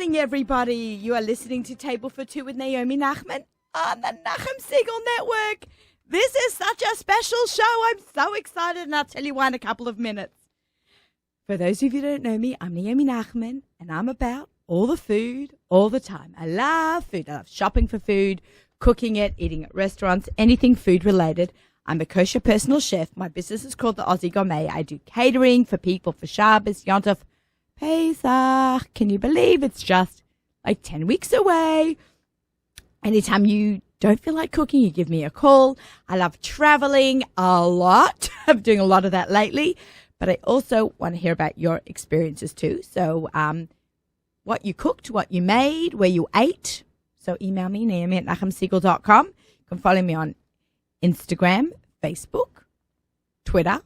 morning, everybody. You are listening to Table for Two with Naomi Nachman on the Nachum Segal Network. This is such a special show. I'm so excited, and I'll tell you why in a couple of minutes. For those of you who don't know me, I'm Naomi Nachman, and I'm about all the food all the time. I love food. I love shopping for food, cooking it, eating at restaurants, anything food related. I'm a kosher personal chef. My business is called the Aussie Gourmet. I do catering for people for Shabbos, Yom Tov, Pesach. Can you believe it's just like 10 weeks away? Anytime you don't feel like cooking, you give me a call. I love traveling a lot. I'm doing a lot of that lately. But I also want to hear about your experiences too. So what you cooked, what you made, where you ate. So email me, naomi@nachumsegal.com. You can follow me on Instagram, Facebook, Twitter,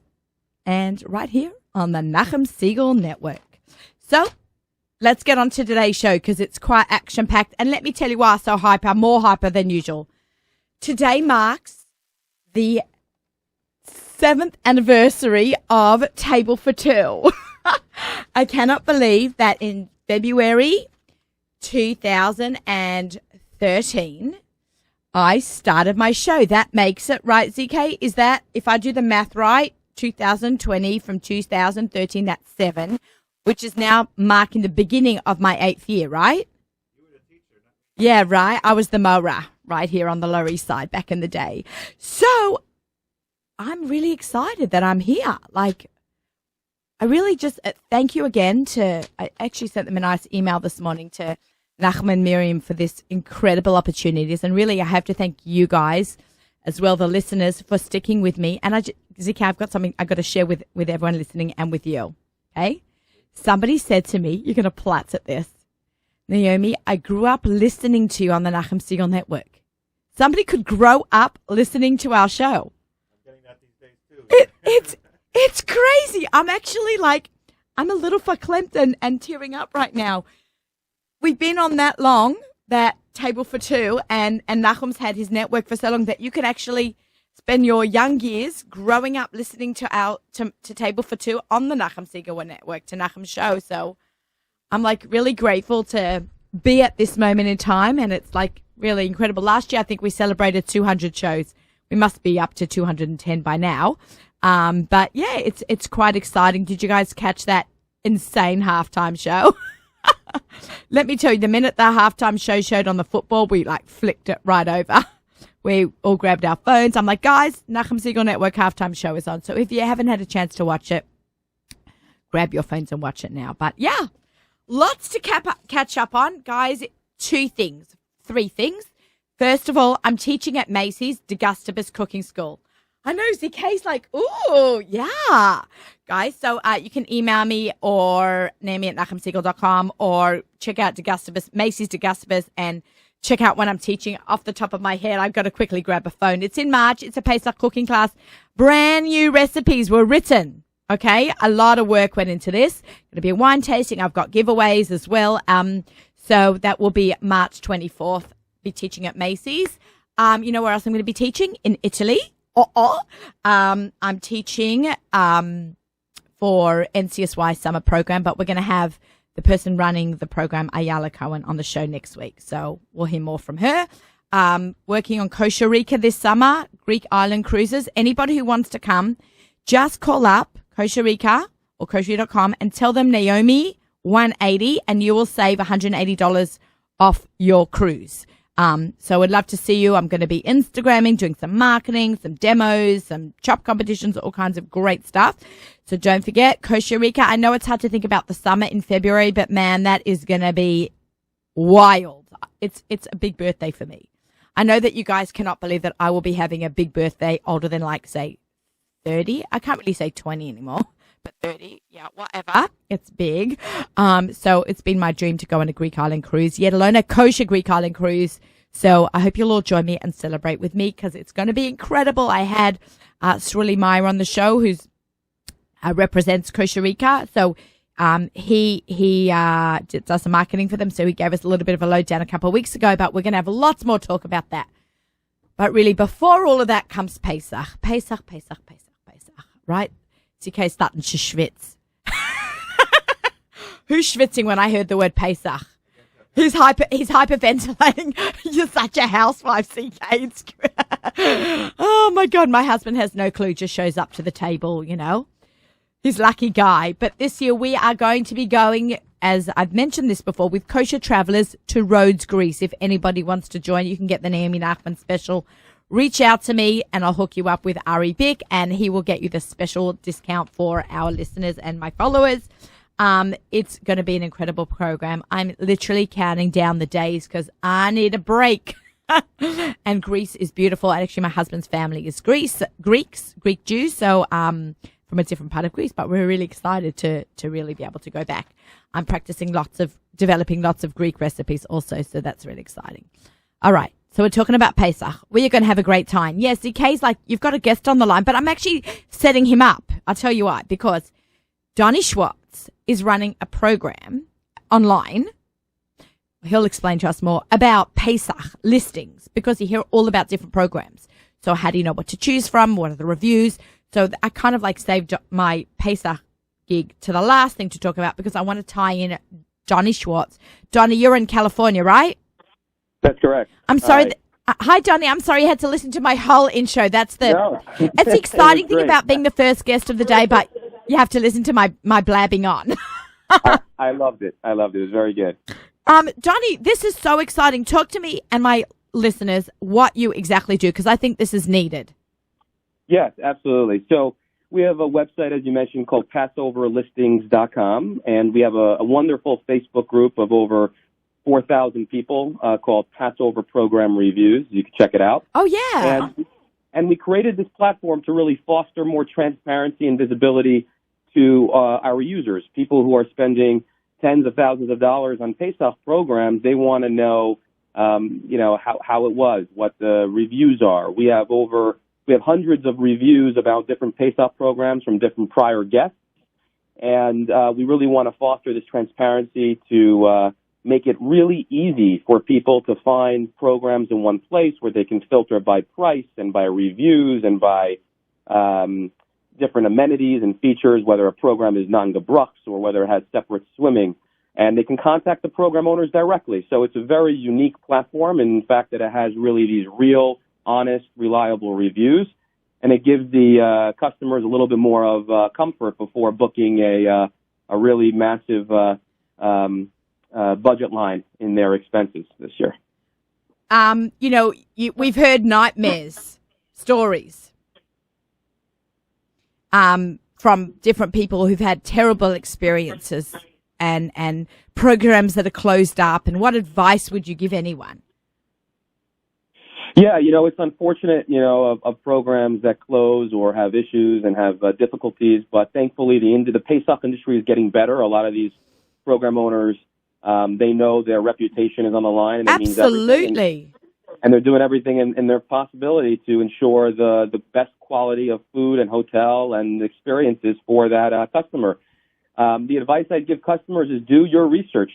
and right here on the Nachum Segal Network. So let's get on to today's show because it's quite action-packed. And let me tell you why I'm so hyper, more hyper than usual. Today marks the 7th anniversary of Table for Two. I cannot believe that in February 2013, I started my show. That makes it, right, ZK? Is that, if I do the math right, 2020 from 2013, that's 7, which is now marking the beginning of my 8th year, right? You were the teacher, not me. Yeah, right. I was the Mora right here on the Lower East Side back in the day. So I'm really excited that I'm here. Like, I really just thank you again I actually sent them a nice email this morning to Nachum and Miriam for this incredible opportunities. And really, I have to thank you guys as well, the listeners, for sticking with me. And Zika, I've got something I've got to share with everyone listening and with you. Okay? Somebody said to me, you're going to platz at this, Naomi, I grew up listening to you on the Nachum Segal Network. Somebody could grow up listening to our show. I'm getting that these days too. It's crazy. I'm actually like, I'm a little verklempt and tearing up right now. We've been on that long, that Table for Two, and Nachum's had his network for so long that you can actually spend your young years growing up listening to Table for Two on the Nachum Segal Network, to Nachum's show. So I'm like really grateful to be at this moment in time, and it's like really incredible. Last year, I think we celebrated 200 shows. We must be up to 210 by now. But yeah, it's quite exciting. Did you guys catch that insane halftime show? Let me tell you, the minute the halftime show showed on the football, we like flicked it right over. We all grabbed our phones. I'm like, guys, Nachum Segal Network halftime show is on. So if you haven't had a chance to watch it, grab your phones and watch it now. But yeah, lots to catch up on, guys. 3 things. First of all, I'm teaching at Macy's DeGustibus Cooking School. I know ZK's like, ooh, yeah. Guys, so you can email me or naomi@nachumsegal.com or check out Macy's DeGustibus, and check out when I'm teaching. Off the top of my head, I've got to quickly grab a phone. It's in March. It's a Pesach cooking class. Brand new recipes were written. Okay, a lot of work went into this. Going to be a wine tasting. I've got giveaways as well. So that will be March 24th. Be teaching at Macy's. You know where else I'm going to be teaching? In Italy. I'm teaching for NCSY summer program, but we're going to have the person running the program, Ayala Cohen, on the show next week. So we'll hear more from her. Working on Kosher Rika this summer, Greek Island cruises. Anybody who wants to come, just call up Kosher Rika or kosher.com and tell them Naomi 180, and you will save $180 off your cruise. So I'd love to see you. I'm going to be Instagramming, doing some marketing, some demos, some chop competitions, all kinds of great stuff. So don't forget, Kosher Rika. I know it's hard to think about the summer in February, but man, that is going to be wild. It's a big birthday for me. I know that you guys cannot believe that I will be having a big birthday older than like, say, 30. I can't really say 20 anymore, but 30. Yeah, whatever. It's big. So it's been my dream to go on a Greek Island cruise, yet alone a kosher Greek Island cruise. So I hope you'll all join me and celebrate with me because it's going to be incredible. I had Shirley Meyer on the show, who's represents Kosher Rika. So he does some marketing for them. So he gave us a little bit of a lowdown a couple of weeks ago, but we're going to have lots more talk about that. But really, before all of that comes Pesach, right? CK starting to schwitz. Who's schwitzing when I heard the word Pesach? He's hyperventilating. You're such a housewife, CK. It's oh my God, my husband has no clue, just shows up to the table, you know. He's a lucky guy. But this year we are going to be going, as I've mentioned this before, with Kosher Travelers to Rhodes, Greece. If anybody wants to join, you can get the Naomi Nachman special. Reach out to me and I'll hook you up with Ari Bick and he will get you the special discount for our listeners and my followers. It's going to be an incredible program. I'm literally counting down the days because I need a break. And Greece is beautiful. And actually, my husband's family is Greek Jews. So, from a different part of Greece, but we're really excited to really be able to go back. I'm developing lots of Greek recipes also. So that's really exciting. All right. So we're talking about Pesach. We are going to have a great time. Yes, ZK's like, you've got a guest on the line, but I'm actually setting him up. I'll tell you why, because Donnie Schwartz is running a program online. He'll explain to us more about Pesach listings because you hear all about different programs. So how do you know what to choose from? What are the reviews? So I kind of like saved my Pesach gig to the last thing to talk about because I want to tie in Donnie Schwartz. Donnie, you're in California, right? That's correct. I'm sorry. Hi, Donnie. I'm sorry you had to listen to my whole intro. That's it's the exciting thing about being the first guest of the day, but you have to listen to my blabbing on. I loved it. It was very good. Donnie, this is so exciting. Talk to me and my listeners what you exactly do, because I think this is needed. Yes, absolutely. So we have a website, as you mentioned, called PassoverListings.com, and we have a wonderful Facebook group of over 4,000 people called Passover Program Reviews. You can check it out. Oh, yeah. And we created this platform to really foster more transparency and visibility to our users, people who are spending tens of thousands of dollars on Pesach programs. They want to know, how it was, what the reviews are. We have hundreds of reviews about different Pesach programs from different prior guests, and we really want to foster this transparency to make it really easy for people to find programs in one place where they can filter by price and by reviews and by different amenities and features, whether a program is non-gebrachs or whether it has separate swimming. And they can contact the program owners directly. So it's a very unique platform in fact that it has really these real, honest, reliable reviews. And it gives the customers a little bit more of comfort before booking a really massive budget line in their expenses this year. We've heard nightmares, stories from different people who've had terrible experiences and programs that are closed up. And what advice would you give anyone? Yeah, it's unfortunate, of programs that close or have issues and have difficulties. But thankfully, the Pesach industry is getting better. A lot of these program owners, they know their reputation is on the line. And absolutely. And they're doing everything in their possibility to ensure the best quality of food and hotel and experiences for that customer. The advice I'd give customers is do your research.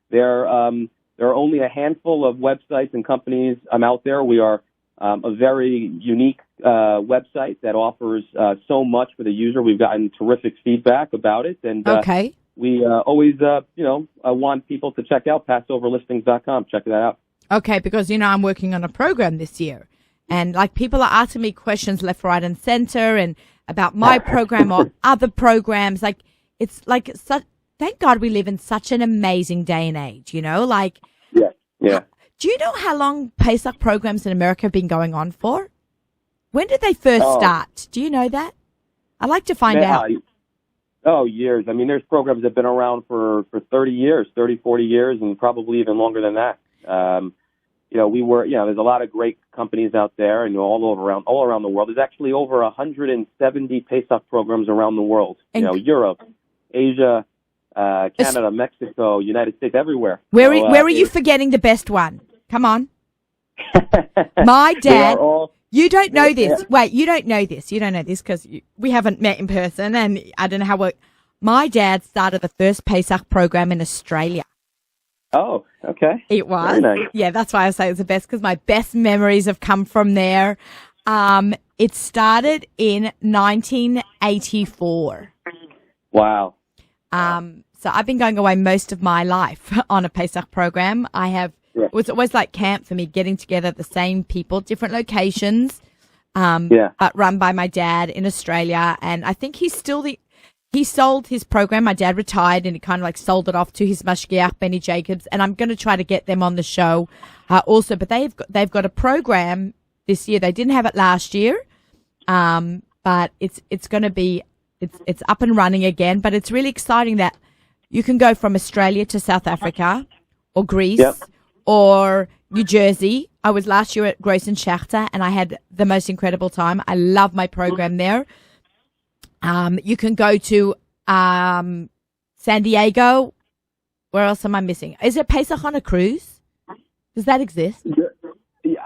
There are only a handful of websites and companies out there. We are a very unique website that offers so much for the user. We've gotten terrific feedback about it. And okay. We always, want people to check out PassoverListings.com. Check that out. Okay, because, I'm working on a program this year. And, people are asking me questions left, right, and center and about my program or other programs. It's thank God we live in such an amazing day and age, Yeah. Do you know how long Pesach programs in America have been going on for? When did they first start? Do you know that? I'd like to find out. Years. I mean, there's programs that have been around for 30 years, 30, 40 years, and probably even longer than that. There's a lot of great companies out there and all around the world. There's actually over 170 Pesach programs around the world. Europe, Asia, Canada, Mexico, United States, everywhere. Where are you forgetting the best one? Come on. My dad, you don't know this. Wait, you don't know this. You don't know this because we haven't met in person and I don't know how my dad started the first Pesach program in Australia. Oh, okay. It was. Very nice. Yeah, that's why I say it's the best because my best memories have come from there. It started in 1984. Wow. So I've been going away most of my life on a Pesach program. It was always like camp for me, getting together the same people, different locations, but run by my dad in Australia. And I think he sold his program. My dad retired and he kind of like sold it off to his mashgiach, Benny Jacobs. And I'm going to try to get them on the show also. But they've got a program this year. They didn't have it last year, but it's going to be it's up and running again. But it's really exciting that you can go from Australia to South Africa or Greece or New Jersey. I was last year at Gross and Schachter and I had the most incredible time. I love my program there. You can go to San Diego. Where else am I missing? Is it Pesach on a cruise? Does that exist? Yeah,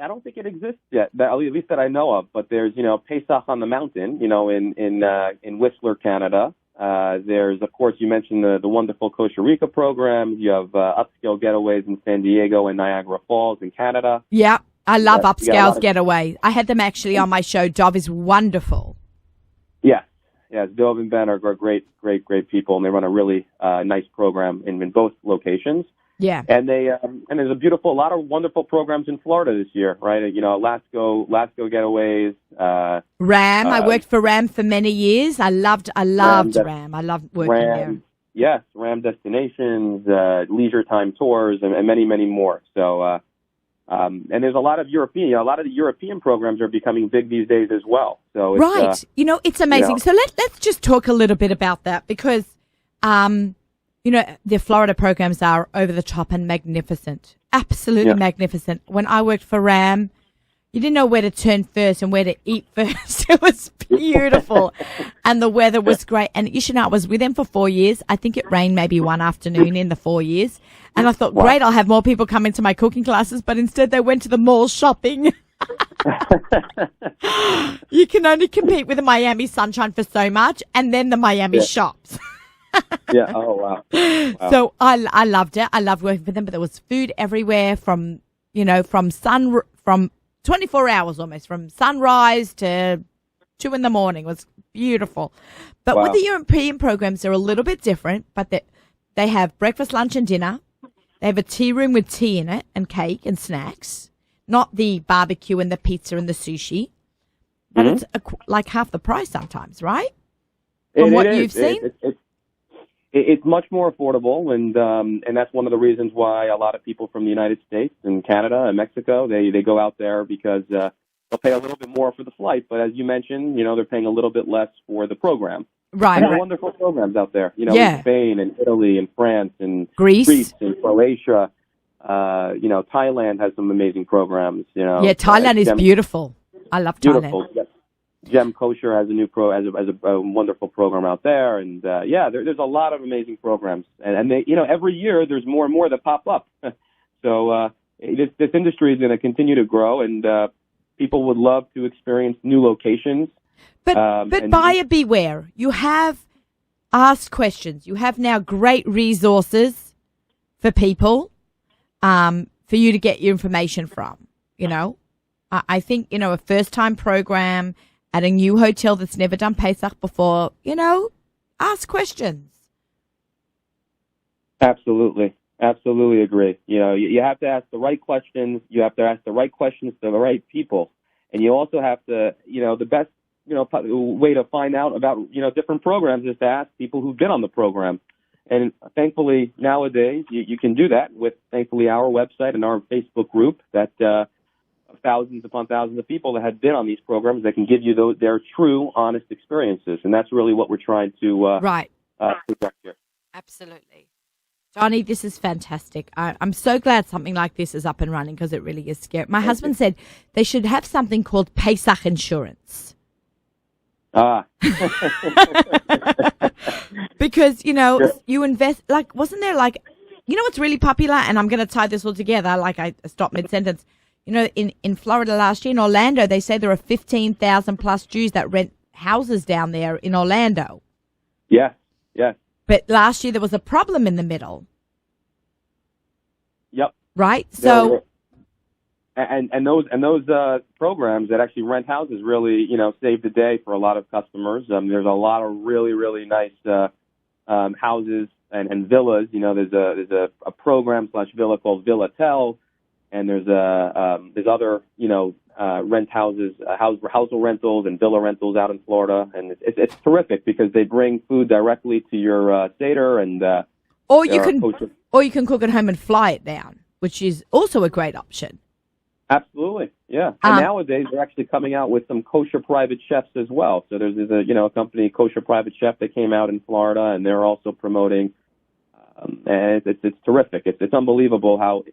I don't think it exists yet, at least that I know of. But there's, Pesach on the Mountain, in Whistler, Canada. There's, of course, you mentioned the wonderful Costa Rica programs. You have upscale getaways in San Diego and Niagara Falls in Canada. Yeah, I love upscale getaways. I had them actually on my show. Dov is wonderful. Yes, Dov and Ben are great people, and they run a really nice program in both locations. Yeah, and there's a lot of wonderful programs in Florida this year, right? Lasco getaways. Ram. I worked for Ram for many years. I loved Ram. I loved working there. Yes, Ram Destinations, Leisure Time Tours, and many more. So. And there's a lot of the European programs are becoming big these days as well. So it's, it's amazing. So let's just talk a little bit about that because, the Florida programs are over the top and magnificent, absolutely magnificent. When I worked for Ram, you didn't know where to turn first and where to eat first. It was beautiful. And the weather was great. And I was with them for 4 years. I think it rained maybe one afternoon in the 4 years. And I thought, great, I'll have more people come into my cooking classes. But instead they went to the mall shopping. You can only compete with the Miami sunshine for so much. And then the Miami shops. Yeah. Oh, wow. So I loved it. I loved working for them. But there was food everywhere from 24 hours almost, from sunrise to 2 a.m. It was beautiful. But with the European programs, they're a little bit different, but they have breakfast, lunch, and dinner. They have a tea room with tea in it and cake and snacks, not the barbecue and the pizza and the sushi. But it's like half the price sometimes, right? From what you've seen? It's much more affordable, and that's one of the reasons why a lot of people from the United States and Canada and Mexico, they go out there because they'll pay a little bit more for the flight. But as you mentioned, they're paying a little bit less for the program. Right. And there are wonderful programs out there, in Spain and Italy and France and Greece and Croatia. Thailand has some amazing programs. Thailand is beautiful. I love Thailand. Yes. Gem Kosher has a wonderful program out there, and there's a lot of amazing programs, and they, every year there's more and more that pop up. So this industry is going to continue to grow, and people would love to experience new locations. But buyer beware. You have asked questions. You have now great resources for people, for you to get your information from. I think a first-time program at a new hotel that's never done Pesach before, ask questions. Absolutely agree. You have to ask the right questions. You have to ask the right questions to the right people. And you also have to, the best, way to find out about, different programs is to ask people who've been on the program. And thankfully, nowadays, you can do that with, thankfully, our website and our Facebook group that thousands upon thousands of people that have been on these programs that can give you their true, honest experiences. And that's really what we're trying to project here. Absolutely. Johnny, this is fantastic. I'm so glad something like this is up and running because it really is scary. My husband said they should have something called Pesach insurance. Because, you invest, wasn't there what's really popular? And I'm going to tie this all together, I stopped mid-sentence. In Florida last year, in Orlando, they say there are 15,000 plus Jews that rent houses down there in Orlando. Yes. But last year there was a problem in the middle. Yep. Right? So and those programs that actually rent houses really, save the day for a lot of customers. There's a lot of really, really nice houses and villas. You know, there's a program / villa called Villatel, and there's other, you know, rent houses, household rentals and villa rentals out in Florida, and it's terrific because they bring food directly to your Seder, and or you can cook at home and fly it down, which is also a great option. Absolutely, yeah. And nowadays they're actually coming out with some kosher private chefs as well. So there's a company, Kosher Private Chef, that came out in Florida, and they're also promoting. And it's terrific. It's unbelievable how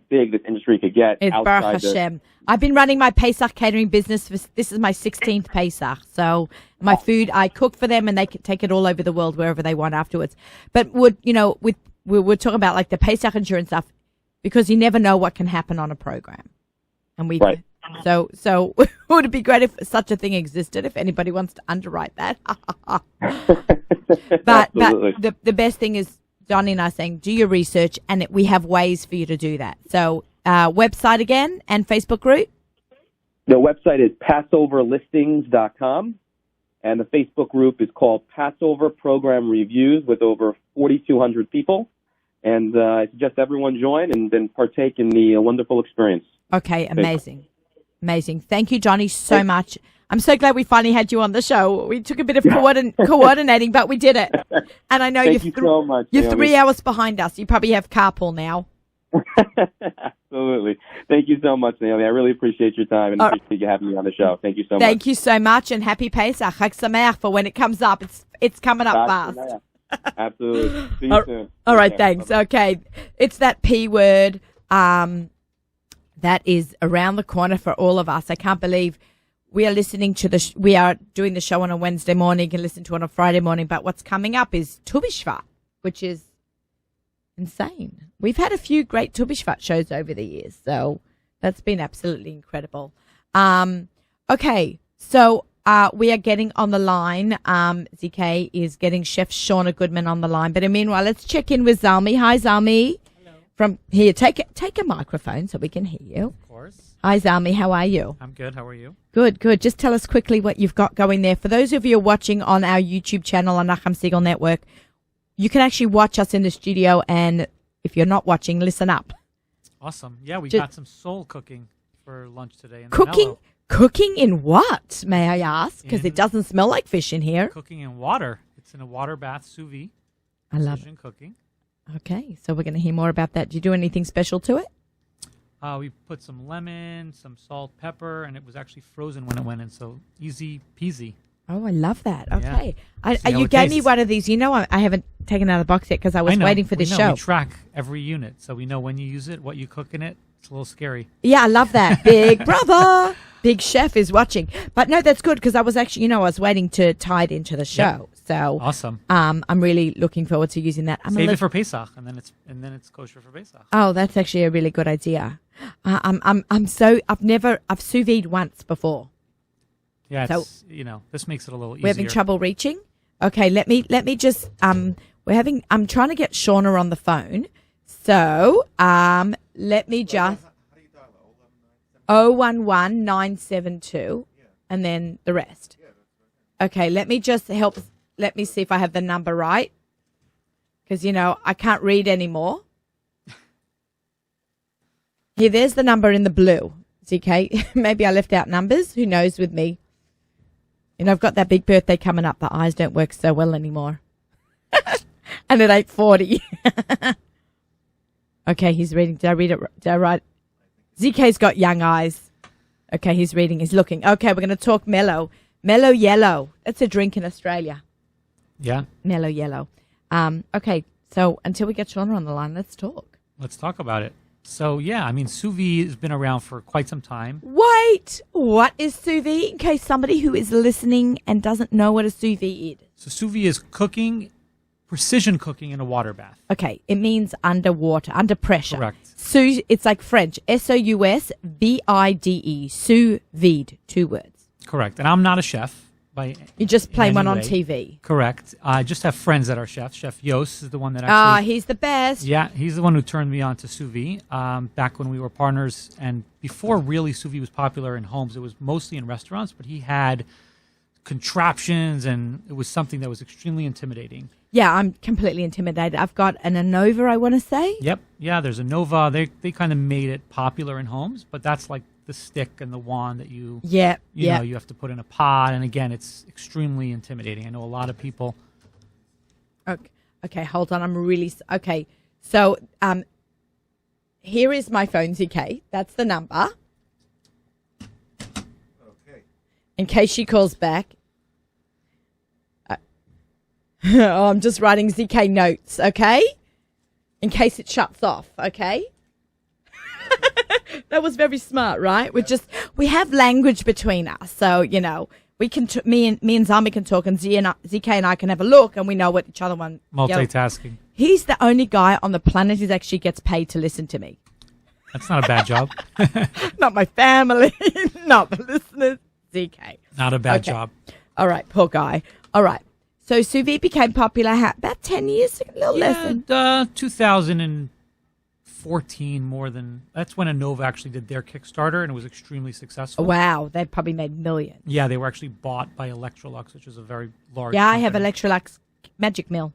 big this industry could get. It's Baruch Hashem. I've been running my Pesach catering business. This is my 16th Pesach. So my food, I cook for them, and they can take it all over the world wherever they want afterwards. But we're talking about like the Pesach insurance stuff, because you never know what can happen on a program. And right. So would it be great if such a thing existed, if anybody wants to underwrite that? but the best thing is, Johnny and I are saying, do your research, and we have ways for you to do that. So website again and Facebook group? The website is PassoverListings.com, and the Facebook group is called Passover Program Reviews, with over 4,200 people. And I suggest everyone join and then partake in the wonderful experience. Okay, amazing. Amazing. Thank you, Johnny, so much. I'm so glad we finally had you on the show. We took a bit of coordinating, but we did it. And I know Thank you so much, you're Naomi. 3 hours behind us. You probably have carpool now. Absolutely. Thank you so much, Naomi. I really appreciate your time and appreciate you having me on the show. Thank you so much. Thank you so much, and happy Pesach. Chag Sameach for when it comes up. It's coming up fast. Absolutely. See you soon. All right, thanks. Bye-bye. Okay. It's that P word that is around the corner for all of us. I can't believe we are listening to we are doing the show on a Wednesday morning. You can listen to it on a Friday morning, but what's coming up is Tu B'Shvat, which is insane. We've had a few great Tu B'Shvat shows over the years, so that's been absolutely incredible. Okay, so we are getting on the line. ZK is getting Chef Shauna Goodman on the line, but meanwhile, let's check in with Zalmi. Hi, Zalmi. Hello. From here, take a microphone so we can hear you. Of course. Hi, Zalmi. How are you? I'm good. How are you? Good, good. Just tell us quickly what you've got going there. For those of you watching on our YouTube channel on Nachum Segal Network, you can actually watch us in the studio, and if you're not watching, listen up. Awesome. Yeah, we got some soul cooking for lunch today. Cooking in what, may I ask? Because it doesn't smell like fish in here. Cooking in water. It's in a water bath sous vide. I love it. Cooking. Okay, so we're going to hear more about that. Do you do anything special to it? We put some lemon, some salt, pepper, and it was actually frozen when it went in, so easy peasy. Oh, I love that. Okay. Yeah. You gave me one of these. You know, I haven't taken it out of the box yet because I was waiting for this show. We track every unit, so we know when you use it, what you cook in it. It's a little scary. Yeah, I love that. Big brother, big chef is watching. But no, that's good because I was actually, I was waiting to tie it into the show. Yep. So awesome. I'm really looking forward to using that. Save it for Pesach, and then it's kosher for Pesach. Oh, that's actually a really good idea. I've sous vide once before. Yeah, so, this makes it a little easier. We're having trouble reaching. Okay, let me just I'm trying to get Shauna on the phone. So, let me just 011972 and then the rest. Okay, let me see if I have the number right. Because I can't read anymore. Here, there's the number in the blue. ZK. Maybe I left out numbers. Who knows with me? I've got that big birthday coming up. The eyes don't work so well anymore. And at 8:40. Okay, he's reading. Did I read it? Did I write? ZK's got young eyes. Okay, he's reading. He's looking. Okay, we're going to talk Mellow. Mellow Yellow. That's a drink in Australia. Yeah. Mellow Yellow. Okay, so until we get Shauna on the line, let's talk. Let's talk about it. So, yeah, sous vide has been around for quite some time. Wait, what is sous vide? In case somebody who is listening and doesn't know what a sous vide is. So, sous vide is precision cooking in a water bath. Okay, it means underwater, under pressure. Correct. It's like French, SOUSVIDE, sous vide, 2 words. Correct, and I'm not a chef. You just play one on TV. Correct. I just have friends that are chefs. Chef Yos is the one that actually... he's the best. Yeah, he's the one who turned me on to sous vide back when we were partners. And before really sous vide was popular in homes, it was mostly in restaurants. But he had contraptions, and it was something that was extremely intimidating. Yeah, I'm completely intimidated. I've got an Anova, I want to say. Yep. Yeah, there's a Nova. They kind of made it popular in homes, but that's like the stick and the wand that you Yeah. know you have to put in a pot, and again, it's extremely intimidating. I know a lot of people. Okay, hold on. Okay. So, here is my phone, ZK. That's the number. Okay. In case she calls back. Oh, I'm just writing ZK notes, okay? In case it shuts off, okay? That was very smart, right? We have language between us, so we can. Me and Zami can talk, and ZK and I can have a look, and we know what each other want. Multitasking. He's the only guy on the planet who actually gets paid to listen to me. That's not a bad job. Not my family, not the listeners. ZK. Not a bad Okay. job. All right, poor guy. All right. So sous vide became popular about 10 years ago, a little less than. 2014 more than. That's when Anova actually did their Kickstarter, and it was extremely successful. Wow, they probably made millions. Yeah, they were actually bought by Electrolux, which is a very large. Yeah, I have company. Electrolux Magic Mill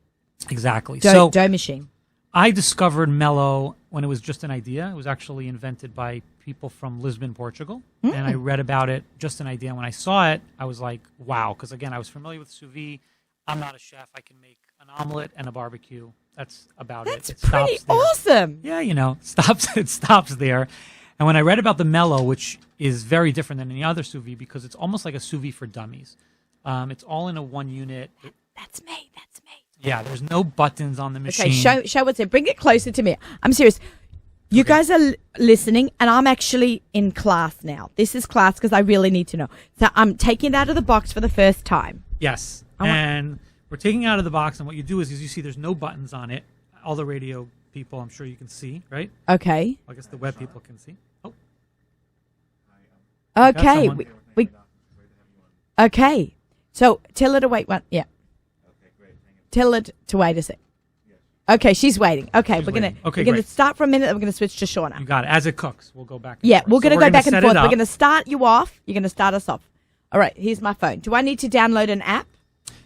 Exactly. dough machine. I discovered Mello when it was just an idea. It was actually invented by people from Lisbon, Portugal. And I read about it, just an idea. And when I saw it, I was like, wow. Because, again, I was familiar with sous vide. I'm not a chef. I can make an omelet and a barbecue. That's about That's it. It pretty stops there. awesome. Yeah, it stops there. And when I read about the Mello, which is very different than any other sous vide because it's almost like a sous vide for dummies. It's all in a one unit. That's me. Yeah, there's no buttons on the machine. Okay, show what's it. Bring it closer to me. I'm serious. You guys are listening, and I'm actually in class now. This is class because I really need to know. So I'm taking it out of the box for the first time. Yes. And we're taking it out of the box, and what you do is you see there's no buttons on it. All the radio people, I'm sure you can see, right? Okay. I guess the web people can see. Oh, Okay. someone. Okay. So tell her to wait one. Yeah. Okay, great. Thank you. Tell her to wait a sec. Okay, she's waiting. Okay, She's we're gonna waiting. Okay, we're gonna great. start for a minute. And we're gonna switch to Shauna. you got it. As it cooks, we'll go back. Yeah, forth. we're So gonna go back and set forth. it We're up. gonna start you off. You're gonna start us off. All right. Here's my phone. Do I need to download an app?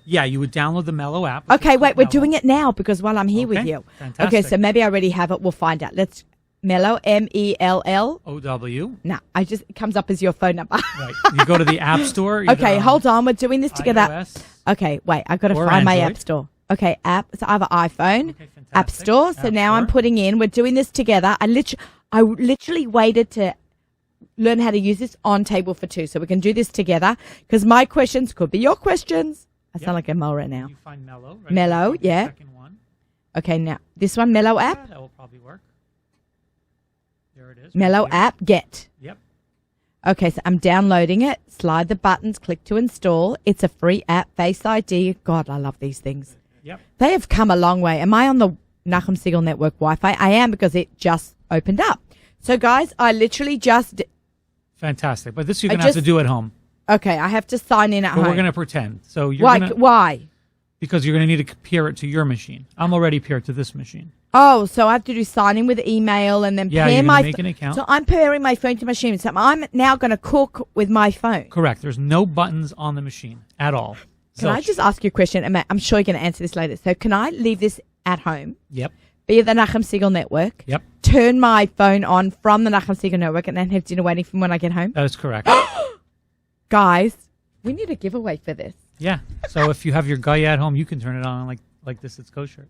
Yeah, you would download the Mello app. which Okay, is wait. called We're Mello. doing it now because while I'm here with Okay, you. fantastic. Okay, so maybe I already have it. We'll find out. Let's Mello MELL. OW. No, it comes up as your phone number. Right. You go to the App Store. either Okay, on hold on. We're doing this together. iOS. Okay, wait. I've got to Or find my Android. app store. Okay, app. So I have an iPhone, Okay, fantastic. app store. So App now I'm Store. putting in. We're doing this together. I literally waited to learn how to use this on Table for Two, so we can do this together. Because my questions could be your questions. I Yep. sound like a mole right now. You find Mello. Right? Mello, You go to the yeah. Second one. Okay, now this one, Mello Yeah, app. that will probably work. There it is. right Mello here. app. Get. Yep. Okay, so I'm downloading it. Slide the buttons. Click to install. It's a free app. Face ID. God, I love these things. Yep. They have come a long way. Am I on the Nachum Siegel Network Wi-Fi? I am because it just opened up. So, guys, I literally just... Fantastic. But this you're I going to have to just- do at home. Okay, I have to sign in at But home. we're going to pretend. So you're Why? gonna, Why? because you're going to need to pair it to your machine. I'm already paired to this machine. Oh, so I have to do sign in with email and then Yeah, pair you're my... gonna make an account. So I'm pairing my phone to my machine. So I'm now going to cook with my phone. Correct. There's no buttons on the machine at all. Can I Zilch. just ask you a question? I'm sure you're going to answer this later. So can I leave this at home Yep. via the Nachum Siegel Network, Yep. turn my phone on from the Nachum Siegel Network, and then have dinner waiting for me when I get home? That is correct. Guys, we need a giveaway for this. Yeah. So if you have your guy at home, you can turn it on like this. It's kosher.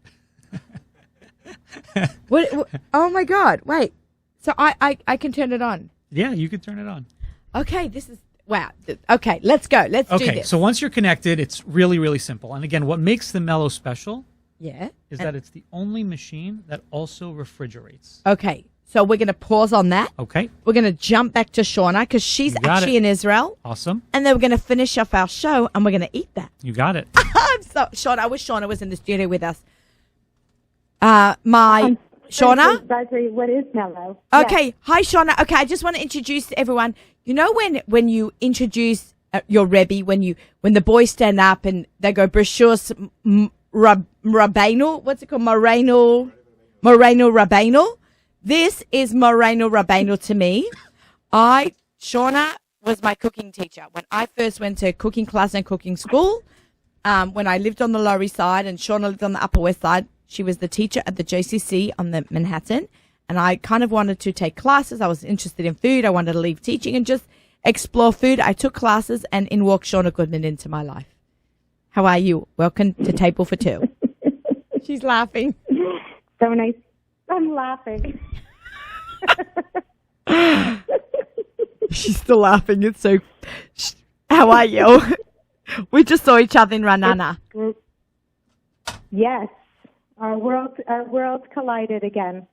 What? Oh my God! Wait. So I can turn it on. Yeah, you can turn it on. Okay, this is wow. Okay, let's go. Let's do Okay. this. So once you're connected, it's really, really simple. And again, what makes the Mello special yeah. is that it's the only machine that also refrigerates. Okay, so we're gonna pause on that. Okay. We're gonna jump back to Shauna because she's You got actually it. in Israel, Awesome. and then we're gonna finish off our show and we're gonna eat that. You got it. I'm so Shauna. I wish Shauna was in the studio with us. Shauna. Rosemary, what is Mello? Okay, hi Shauna. Okay, I just want to introduce everyone. You know when you introduce your Rebbe, when the boys stand up and they go Brishus Rabbeinu, what's it called? Moreno Rabbeinu. This is Moreno Rabbeinu to me. Shauna, was my cooking teacher. When I first went to cooking class and cooking school, when I lived on the Lower East Side and Shauna lived on the Upper West Side, she was the teacher at the JCC on the Manhattan. And I kind of wanted to take classes. I was interested in food. I wanted to leave teaching and just explore food. I took classes, and in walked Shauna Goodman into my life. How are you? Welcome to Table for Two. She's laughing. So nice. I'm laughing. She's still laughing. It's so. How are you? We just saw each other in Ranana. Yes, our worlds collided again.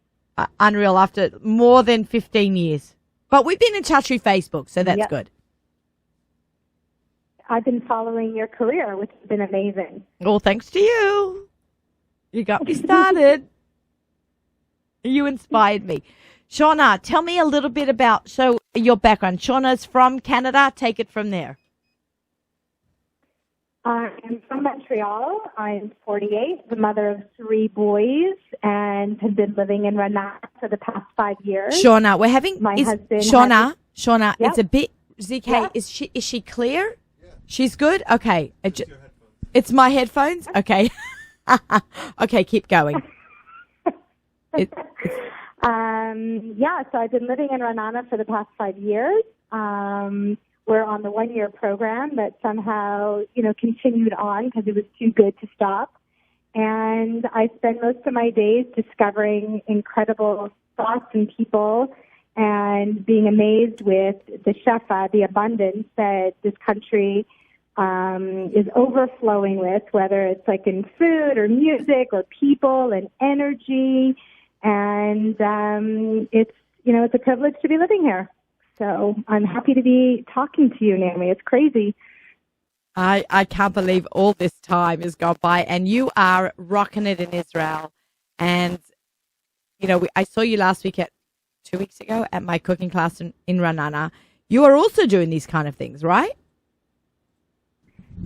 Unreal, after more than 15 years. But we've been in touch through Facebook, so that's Yep. good. I've been following your career, which has been amazing. All thanks to you. You got me started. You inspired me. Shauna, tell me a little bit about your background. Shauna's from Canada. Take it from there. I'm from Montreal. I'm 48, the mother of 3 boys, and have been living in Renat for the past 5 years. Shauna, we're having My husband Shauna, Yep. it's a bit ZK. Yeah. Is she clear? Yeah. She's good? Okay. It's my headphones? Okay. Okay, keep going. So I've been living in Renana for the past 5 years. We're on the 1-year program that somehow, continued on because it was too good to stop. And I spend most of my days discovering incredible thoughts and people and being amazed with the shefa, the abundance that this country is overflowing with, whether it's like in food or music or people and energy. And it's a privilege to be living here. So I'm happy to be talking to you, Naomi. It's crazy. I can't believe all this time has gone by, and you are rocking it in Israel. And, I saw you last week 2 weeks ago at my cooking class in Ranana. You are also doing these kind of things, right?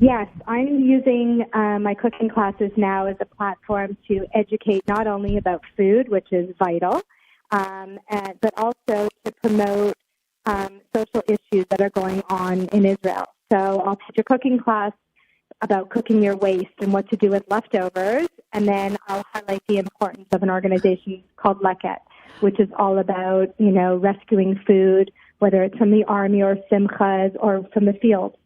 Yes, I'm using my cooking classes now as a platform to educate not only about food, which is vital, but also to promote social issues that are going on in Israel. So I'll teach a cooking class about cooking your waste and what to do with leftovers, and then I'll highlight the importance of an organization called Leket, which is all about, rescuing food, whether it's from the army or simchas or from the field.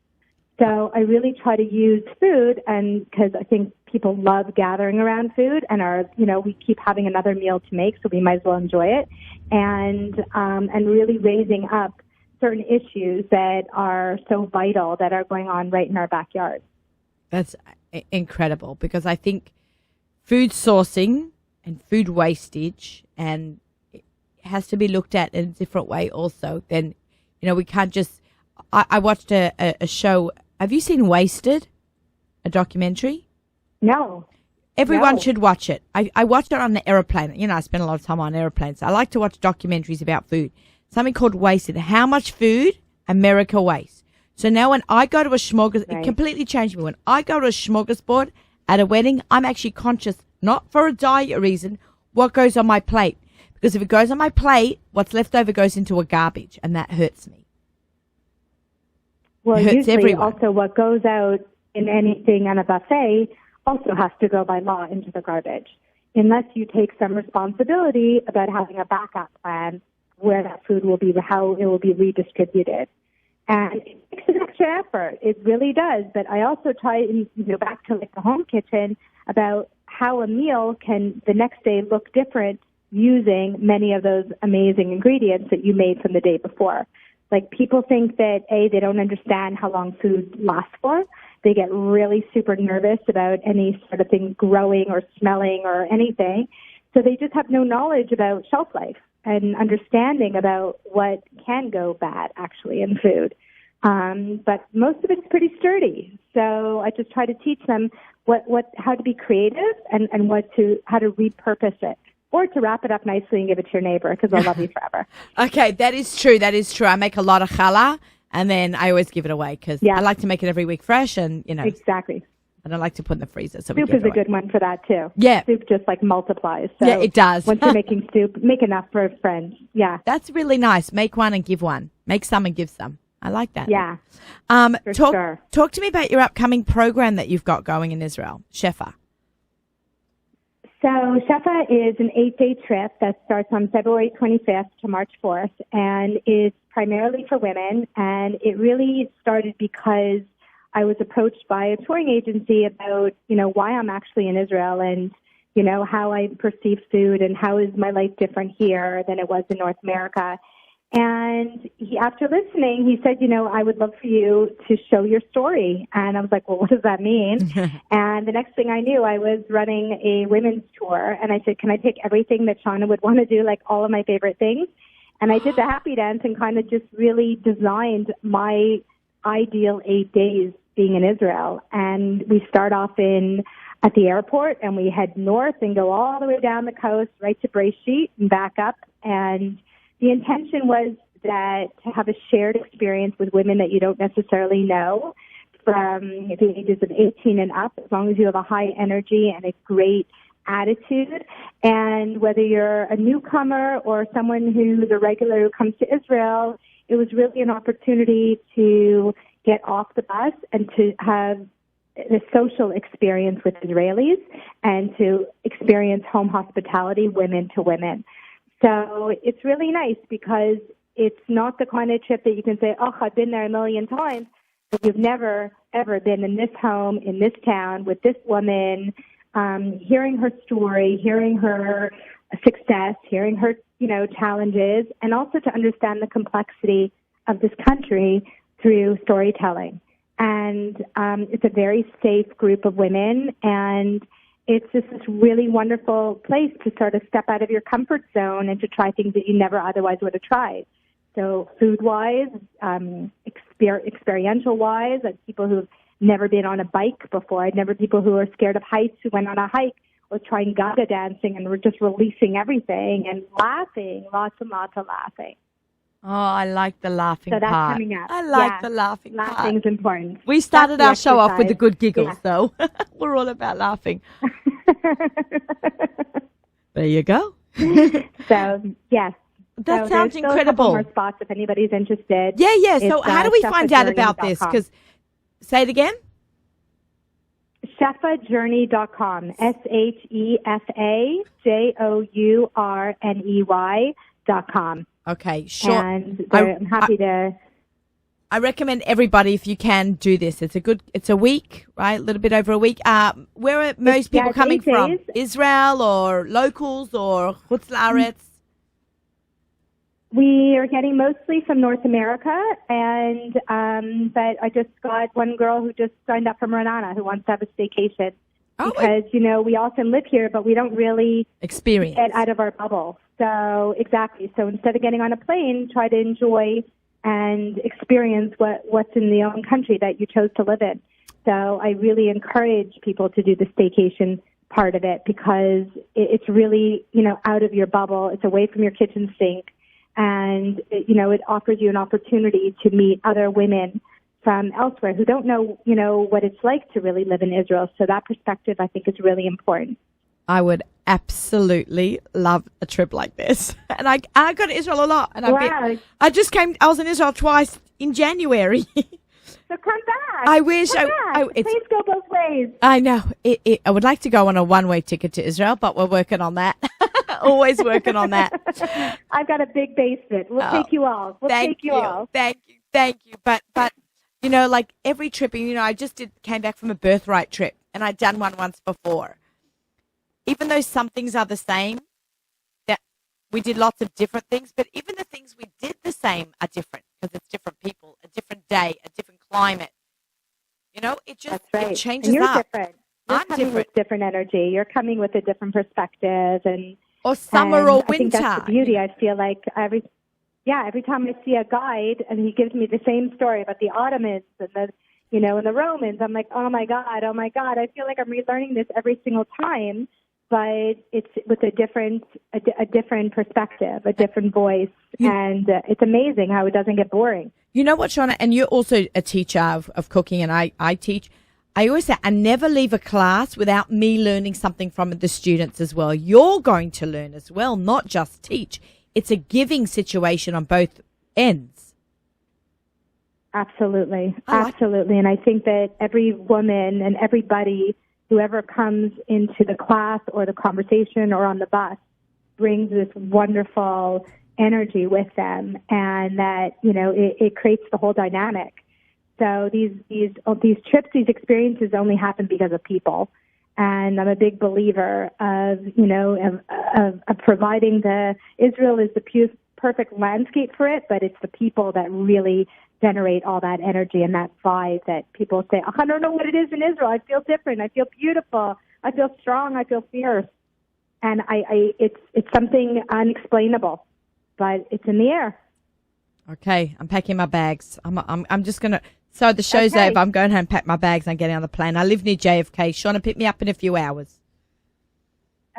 So I really try to use food, and because I think people love gathering around food, and we keep having another meal to make, so we might as well enjoy it, and really raising up certain issues that are so vital that are going on right in our backyard. That's incredible, because I think food sourcing and food wastage and it has to be looked at in a different way also. Then, we can't just. I watched a show. Have you seen Wasted? A documentary? No. Everyone No. should watch it. I watched it on the airplane. I spend a lot of time on airplanes. I like to watch documentaries about food. Something called Wasted. How much food America wastes. So now when I go to a smorgasbord, Right. it completely changed me. When I go to a smorgasbord at a wedding, I'm actually conscious, not for a diet reason, what goes on my plate. Because if it goes on my plate, what's left over goes into a garbage, and that hurts me. Well, It hurts usually everyone. also what goes out in anything on a buffet also has to go by law into the garbage, unless you take some responsibility about having a backup plan where that food will be, how it will be redistributed. And it takes an extra effort. It really does. But I also try and go back to like the home kitchen about how a meal can the next day look different using many of those amazing ingredients that you made from the day before. Like people think that, they don't understand how long food lasts for. They get really super nervous about any sort of thing growing or smelling or anything. So they just have no knowledge about shelf life and understanding about what can go bad actually in food. But most of it's pretty sturdy. So I just try to teach them how to be creative and how to repurpose it. Or to wrap it up nicely and give it to your neighbor because they'll love you forever. Okay, that is true. That is true. I make a lot of challah, and then I always give it away because Yeah. I like to make it every week fresh, and Exactly. I don't like to put in the freezer. So we Soup give is it a away. good one for that too. Yeah. Soup just like multiplies. So Yeah, it does. Once you're making soup, make enough for a friend. Yeah. That's really nice. Make one and give one. Make some and give some. I like that. Yeah, for talk sure. talk to me about your upcoming program that you've got going in Israel, Shefa. So Shefa is an 8-day trip that starts on February 25th to March 4th, and is primarily for women. And it really started because I was approached by a touring agency about, why I'm actually in Israel and, how I perceive food and how is my life different here than it was in North America. And after listening, he said, I would love for you to show your story. And I was like, well, what does that mean? And the next thing I knew, I was running a women's tour. And I said, can I take everything that Shauna would want to do, like all of my favorite things? And I did the happy dance and kind of just really designed my ideal 8 days being in Israel. And we start off at the airport, and we head north and go all the way down the coast right to Breshit and back up. And the intention was that to have a shared experience with women that you don't necessarily know from the ages of 18 and up, as long as you have a high energy and a great attitude. And whether you're a newcomer or someone who's a regular who comes to Israel, it was really an opportunity to get off the bus and to have a social experience with Israelis and to experience home hospitality, women to women. So it's really nice because it's not the kind of trip that you can say, oh, I've been there a million times, but you've never, ever been in this home, in this town, with this woman, hearing her story, hearing her success, hearing her, challenges, and also to understand the complexity of this country through storytelling. And it's a very safe group of women, and it's just this really wonderful place to sort of step out of your comfort zone and to try things that you never otherwise would have tried. So food-wise, experiential-wise, people who've never been on a bike before. I'd never people who are scared of heights who went on a hike or trying Gaga dancing and were just releasing everything and laughing, lots and lots of laughing. Oh, I like the laughing So that's part. coming up. I like the laughing part. Laughing's important. We started our That's the show off with the exercise. good giggles, Yeah. though. We're all about laughing. There you go. So, yes. That So sounds there's still a couple incredible. more spots if anybody's interested. Yeah. So It's, how do we find out about this? shefajourney.com. Because, say it again. shefajourney.com. ShefaJourney.com. Okay, sure. And I'm happy to. I recommend everybody, if you can, do this. It's a week, right? A little bit over a week. Where are most people it's coming 8 from? days. Israel or locals or Chutz La'aretz? We are getting mostly from North America, and but I just got one girl who just signed up from Renana who wants to have a staycation. Oh, Because, we often live here, but we don't really experience. get out of our bubble. So, exactly. So instead of getting on a plane, try to enjoy and experience what's in the own country that you chose to live in. So I really encourage people to do the staycation part of it because it's really, out of your bubble. It's away from your kitchen sink. And, it offers you an opportunity to meet other women from elsewhere who don't know, what it's like to really live in Israel. So that perspective, I think, is really important. I would absolutely love a trip like this. And I go to Israel a lot. And Wow. I was in Israel twice in January. So come back. I wish Come back. it's Please go both ways. I know. I would like to go on a one-way ticket to Israel, but we're working on that. Always working on that. I've got a big basement. We'll take you all. We'll Thank take you all. Thank you. But like every trip, I just came back from a birthright trip, and I'd done one once before. Even though some things are the same, that we did lots of different things, but even the things we did the same are different because it's different people, a different day, a different climate. It just That's right. it changes and you're up. different. You're I'm coming different. with different energy. You're coming with a different perspective, and Or summer and or I think winter. that's the beauty. I feel like every time I see a guide and he gives me the same story about the Ottomans and and the Romans, I'm like, oh my God. I feel like I'm relearning this every single time, but it's with a different perspective, a different voice, and it's amazing how it doesn't get boring. You know what, Shauna? And you're also a teacher of cooking, and I teach. I always say I never leave a class without me learning something from the students as well. You're going to learn as well, not just teach. It's a giving situation on both ends. Absolutely. I like- Absolutely. And I think that every woman and everybody, whoever comes into the class or the conversation or on the bus, brings this wonderful energy with them, and that, you know, it creates the whole dynamic. So these trips, these experiences only happen because of people. And I'm a big believer of, you know, of providing Israel is the perfect landscape for it, but it's the people that really generate all that energy and that vibe that people say, oh, I don't know what it is in Israel. I feel different. I feel beautiful. I feel strong. I feel fierce. And it's something unexplainable, but it's in the air. Okay, I'm packing my bags. I'm just gonna. So the show's Okay. over. I'm going home, pack my bags. I'm getting on the plane. I live near JFK. Shauna, pick me up in a few hours.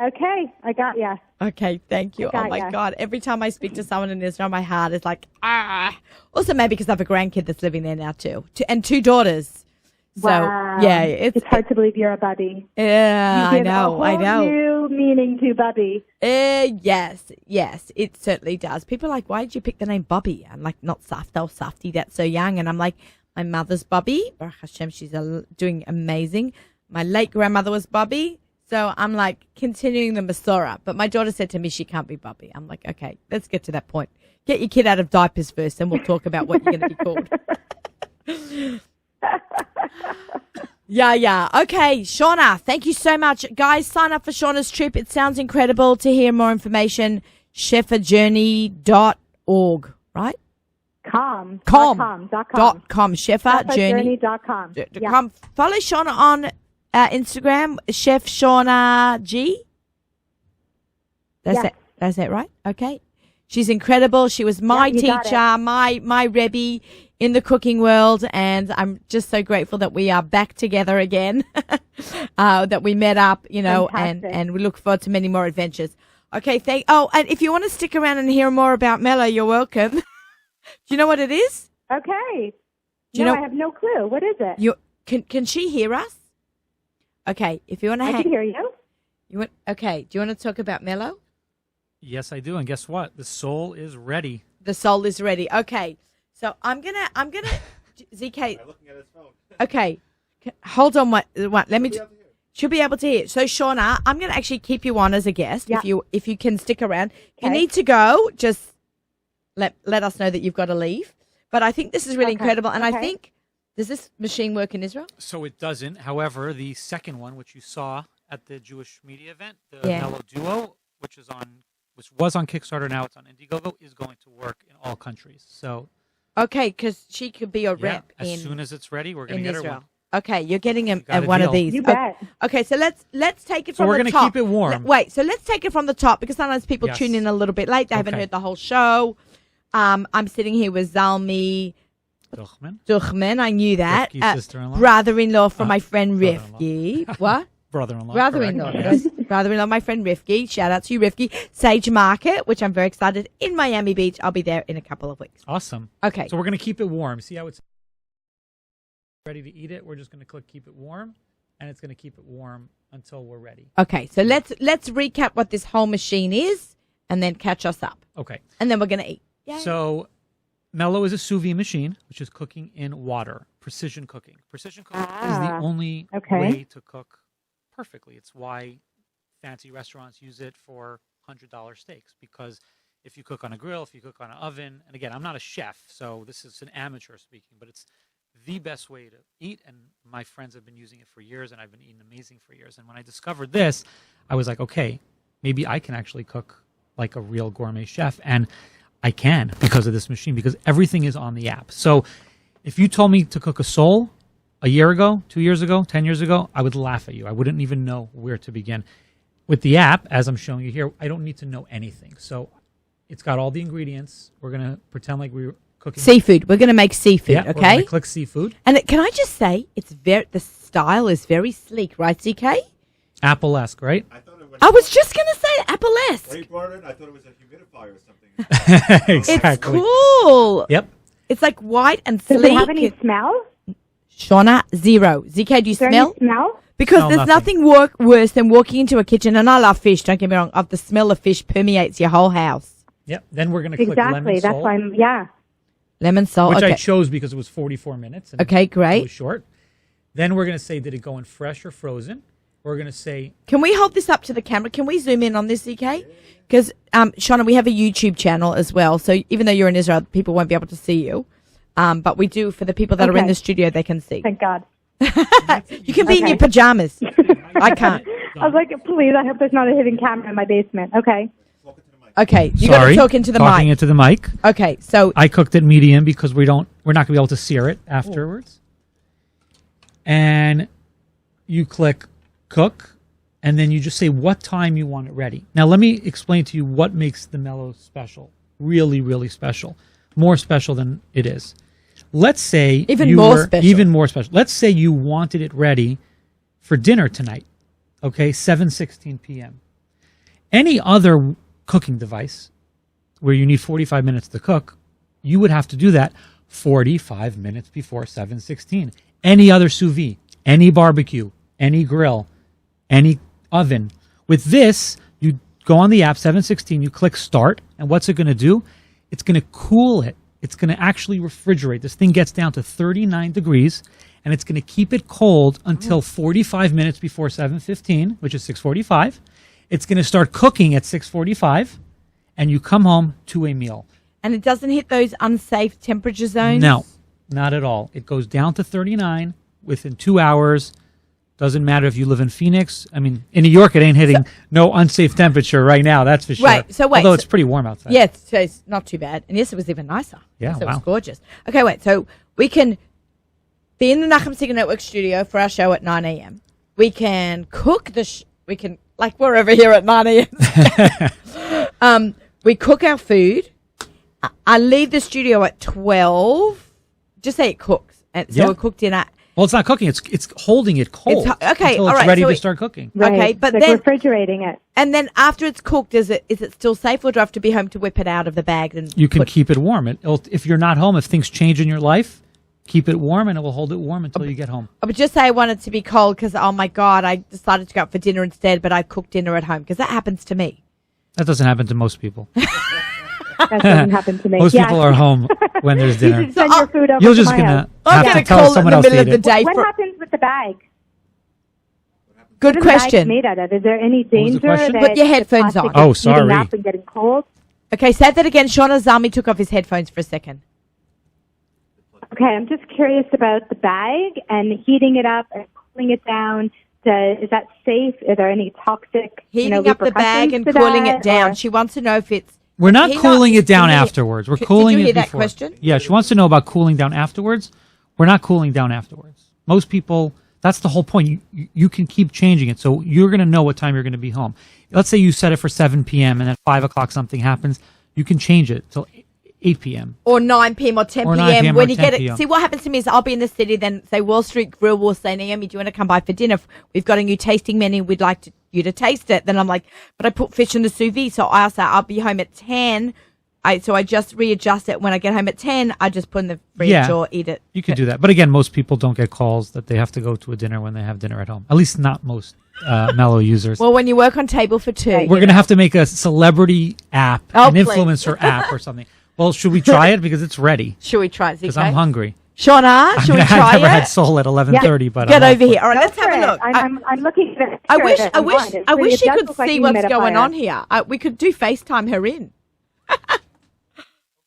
Okay, I got ya. Okay, thank you. I got Oh my ya. God! Every time I speak to someone in Israel, my heart is like ah. Also, maybe because I have a grandkid that's living there now too, and two daughters. So Wow. yeah, It's hard to believe you're a bubby. Yeah, You I give know. a whole new meaning to bubby. Yes, it certainly does. People are like, why did you pick the name Bobby? I'm like, not Safta or Safti, that's so young. And I'm like, my mother's Bobby. Baruch Hashem, she's doing amazing. My late grandmother was Bobby. So I'm like continuing the Masorah. But my daughter said to me she can't be Bobby. I'm like, okay, let's get to that point. Get your kid out of diapers first, and we'll talk about what you're going to be called. Yeah. Okay, Shauna, thank you so much. Guys, sign up for Shauna's trip. It sounds incredible. To hear more information, shefajourney.org, right? Com. Com. Dot com. Shefajourney.com. Yeah. Follow Shauna on Instagram, Chef Shauna G. Yes. That's it, right? Okay. She's incredible. She was my you got teacher, my Rebbe in the cooking world, and I'm just so grateful that we are back together again, that we met up, you know, Fantastic. and we look forward to many more adventures. Okay, and if you want to stick around and hear more about Mello, you're welcome. Do you know what it is? Okay. Do you No, know- I have no clue. What is it? Can she hear us? Okay, if you want to I can hear you. Okay, do you want to talk about Mello? Yes, I do. And guess what? The soul is ready. The soul is ready. Okay. So I'm gonna ZK. Looking at his phone. Okay. Hold on let me she'll be able to hear. So Shauna, I'm gonna actually keep you on as a guest Yeah. if you can stick around. If you Okay. need to go, just let us know that you've got to leave. But I think this is really Okay. incredible, and I Okay. think does this machine work in Israel? So it doesn't. However, the second one, which you saw at the Jewish media event, the Yeah. Mellow Duo, which was on Kickstarter, now it's on Indiegogo, is going to work in all countries. So Okay, because she could be a yeah, rep as in soon as it's ready, we're going in to get her Israel. one. Okay, you're getting got a one of deal. these. You bet. Okay, so let's take it So from we're the gonna top. keep it warm. Wait, so let's take it from the top because sometimes people Yes. tune in a little bit late. They haven't Okay. heard the whole show. I'm sitting here with Zalmi Duchman, Duchman. I knew that. Rivki's sister-in-law. Brother-in-law from my friend brother-in-law. Rivki. What? brother-in-law. Brother-in-law. correct. Yes. Brother-in-law, my friend Rivki. Shout out to you, Rivki. Sage Market, which I'm very excited, in Miami Beach. I'll be there in a couple of weeks. Awesome. Okay. So we're going to keep it warm. See how it's ready to eat it? We're just going to click keep it warm, and it's going to keep it warm until we're ready. Okay, so let's recap what this whole machine is and then catch us up. Okay. And then we're going to eat. Yay. So Mello is a sous vide machine, which is cooking in water, precision cooking. Precision cooking is the only okay. way to cook perfectly. It's why fancy restaurants use it for $100 steaks, because if you cook on a grill, if you cook on an oven, and again, I'm not a chef, so this is an amateur speaking, but it's the best way to eat, and my friends have been using it for years, and I've been eating amazing for years. And when I discovered this, I was like, okay, maybe I can actually cook like a real gourmet chef, and I can because of this machine, because everything is on the app. So if you told me to cook a sole a year ago, 2 years ago, 10 years ago, I would laugh at you. I wouldn't even know where to begin. With the app, as I'm showing you here, I don't need to know anything. So it's got all the ingredients. We're going to pretend like we were cooking Seafood. We're going to make seafood, Yeah, we're okay? gonna click seafood. And can I just say, the style is very sleek, right, ZK? Apple-esque, right? I thought it was. I was just going to say When Apple-esque. he brought it in, I thought it was a humidifier or something. Exactly. It's cool. Yep. It's like white and Does sleek. it have any smell? Shauna, zero. ZK, do you Is there smell? any smell? Because Smell there's nothing. nothing worse than walking into a kitchen, and I love fish, don't get me wrong, of the smell of fish permeates your whole house. Yep. Then we're going to click lemon Exactly. That's sole. why I'm, yeah. Lemon salt. which Okay. I chose because it was 44 minutes. And Okay, It great. was short. Then we're going to say, did it go in fresh or frozen? We're going to say, Can we hold this up to the camera? Can we zoom in on this, ZK? Because, Shauna, we have a YouTube channel as well. So even though you're in Israel, people won't be able to see you. But we do, for the people that are in Okay. the studio, they can see. Thank God. You can be in Okay. your pajamas. I can't. I was like, please, I hope there's not a hidden camera in my basement. Okay. Okay, you got to sorry, talk into the talking mic. into the mic. Okay, so I cooked it medium because we're not going to be able to sear it afterwards. And you click cook, and then you just say what time you want it ready. Now, let me explain to you what makes the mellow special. Really, really special. More special than it is. Let's say Even you more were- special. Even more special. Let's say you wanted it ready for dinner tonight. Okay, 7:16 p.m. Any other cooking device where you need 45 minutes to cook, you would have to do that 45 minutes before 7:16. Any other sous vide, any barbecue, any grill, any oven. With this, you go on the app 7:16, you click start, and what's it going to do? It's going to cool it. It's going to actually refrigerate. This thing gets down to 39 degrees, and it's going to keep it cold until 45 minutes before 7:15, which is 6:45. It's going to start cooking at 6:45, and you come home to a meal. and it doesn't hit those unsafe temperature zones? No, not at all. It goes down to 39 within 2 hours. Doesn't matter if you live in Phoenix. I mean, in New York, it ain't hitting no unsafe temperature right now. That's for sure. Right, so wait, Although so- it's pretty warm outside. Yeah, so it's not too bad. And yes, it was even nicer. Yeah, Yes, it was wow. gorgeous. Okay, wait. So we can be in the Nachum Singer Network studio for our show at 9 a.m. We can cook we can, like we're over here at 9 a.m. We cook our food. I leave the studio at 12. Just say it cooks. And so Yeah. we're cooked in at, Well, it's not cooking. It's holding it cold. okay, until all it's right, ready so to it- start cooking. Right. Okay, but like then- refrigerating it. and then after it's cooked, is it still safe, or do I have to be home to whip it out of the bag? And You can put- keep it warm. If you're not home, if things change in your life, keep it warm, and it will hold it warm until you get home. I would just say I want it to be cold because, oh my God, I decided to go out for dinner instead, but I cooked dinner at home because that happens to me. That doesn't happen to most people. That doesn't happen to me. Most Yeah. people are home when there's You dinner. should send your food over You're to just my gonna house. I'm have going to to tell call in someone the else to middle eat of the it. day. What For, happens with the bag? good What are the bags question. made out of? Is there any was the danger question? that Put your the headphones plastic on. Oh, is heating sorry. up and getting cold? Okay, say that again. Shauna Zami took off his headphones for a second. Okay, I'm just curious about the bag and heating it up and cooling it down. Is that safe? Are there any toxic Heating up the bag repercussions and to cooling that, it down. or- She wants to know if it's. We're not He not- cooling it down Did you- afterwards. We're did you cooling hear it that before. question? Yeah, she wants to know about cooling down afterwards. We're not cooling down afterwards. Most people, that's the whole point. You can keep changing it, so you're going to know what time you're going to be home. Let's say you set it for 7 p.m. and at 5 o'clock something happens. You can change it till 8 p.m. Or 9 p.m. or 10 Or 9 p.m. p.m. when or you 10 get it. p.m. See, what happens to me is I'll be in the city, then say Wall Street Grill will say, Naomi, do you want to come by for dinner? We've got a new tasting menu. We'd like you to taste it. Then I'm like, but I put fish in the sous vide, so I'll say I'll be home at 10. So I just readjust it. When I get home at 10, I just put in the fridge Yeah. or eat it. You can do that. But again, most people don't get calls that they have to go to a dinner when they have dinner at home. At least not most Mellow users. Well, when you work on Table for Two, We're going to have to make a celebrity app, Oh, an please. influencer app or something. Well, should we try it? Because it's ready. Should we try it, Because ZK? I'm hungry. Shauna, should we I've try never it? had Soul at 11:30, but Get I'm all over for here. it. All right, let's Go have for a it. look. I'm looking at it. I wish It she does could look like see a what's going humidifier. on here. We could do FaceTime her in.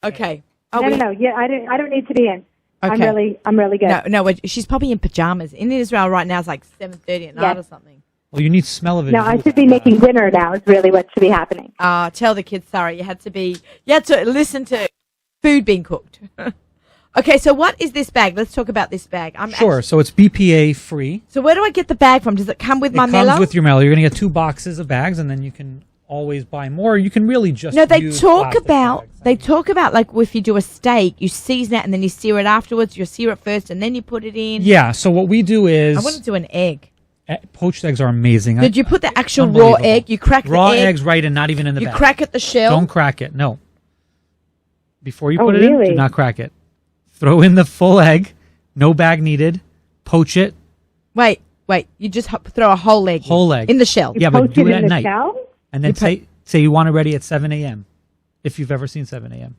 Okay. Are No, we- no, no. Yeah, I don't need to be in. Okay. I'm really good. No, she's probably in pajamas. In Israel right now, it's like 7:30 at night Yes. or something. Well, you need smell of it. No, I should be making dinner now. Is really what should be happening. Tell the kids, sorry, you had to listen to food being cooked. Okay, so what is this bag? Let's talk about this bag. Sure. So it's BPA free. So where do I get the bag from? Does it come with It my comes mellow? with your mellow. You're going to get 2 boxes of bags, and then you can always buy more. You can really just No, they use talk plastic about bags. like if you do a steak, you season it and then you sear it afterwards. You sear it first and then you put it in. Yeah. So what we do is I want to do an egg. poached eggs are amazing. Did you put the actual raw Unbelievable. egg? You crack raw the egg. eggs right, and not even in the You bag. crack at the shell. Don't crack it. No. Before you Oh, put it in, really? do not crack it. Throw in the full egg. No bag needed. Poach it. Wait. You just throw a whole egg. Whole egg. in the shell. Yeah, but Poach do it it in at the night. shell? And then say you want it ready at 7 a.m. If you've ever seen 7 a.m.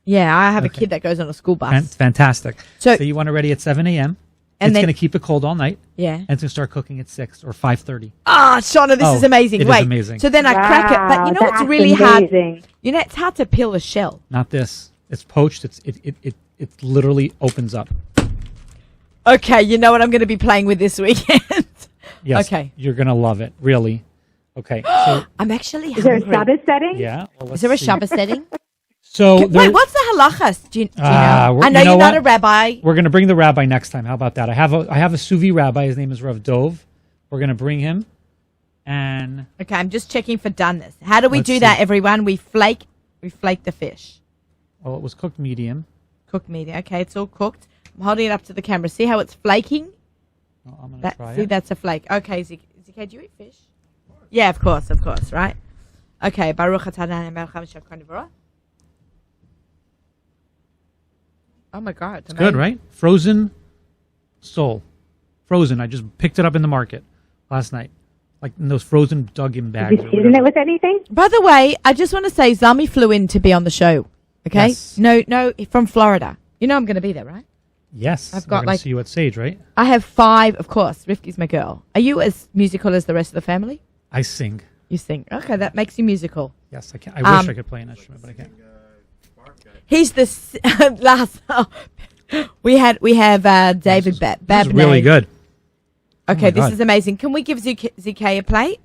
Yeah, I have a Okay. kid that goes on a school bus. Fantastic. So- So you want it ready at 7 a.m. And It's then- going to keep it cold all night. Yeah. And it's going to start cooking at 6 or 5:30. Ah, Shauna, this Oh, is amazing. it is Wait, amazing. so then I crack it, but you know what's that's really amazing. hard? You know, it's hard to peel the shell. Not this. It's poached. It literally opens up. Okay, you know what I'm going to be playing with this weekend. Yes. Okay. You're going to love it. Really. Okay. So, I'm actually Is there a hungry. Shabbos setting? yeah. Well, Is there a let's see. Shabbos setting? So Wait, there- what's the halachas? Do you know? Ah, I know you know you're not what? a rabbi. We're going to bring the rabbi next time. How about that? I have a sous vide rabbi. His name is Rav Dov. We're going to bring him. And Okay, I'm just checking for doneness. How do we Let's do see. that, everyone? We flake the fish. well, it was cooked medium. Cooked medium. Okay, it's all cooked. I'm holding it up to the camera. See how it's flaking? Well, I'm going to try See, it. that's a flake. Okay, ZK, do you eat fish? Yeah, of course, right? Okay, Baruch atah Adonai melech haolam she'akon divrah. Oh my God, It's good, right? Frozen sole. Frozen. I just picked it up in the market last night. Like in those frozen dug-in bags. Did or you season whatever. it with anything? By the way, I just want to say Zami flew in to be on the show. Okay? Yes. No, from Florida. You know I'm going to be there, right? Yes. I've We're got, gonna like- see you at Sage, right? I have 5, of course. Rivki's my girl. Are you as musical as the rest of the family? I sing. You sing. Okay, that makes you musical. Yes, I can. I wish Um, I could play an instrument, but I can't. He's the last. We have David This Babney. is really good. Okay, my this God. is amazing. Can we give ZK a plate?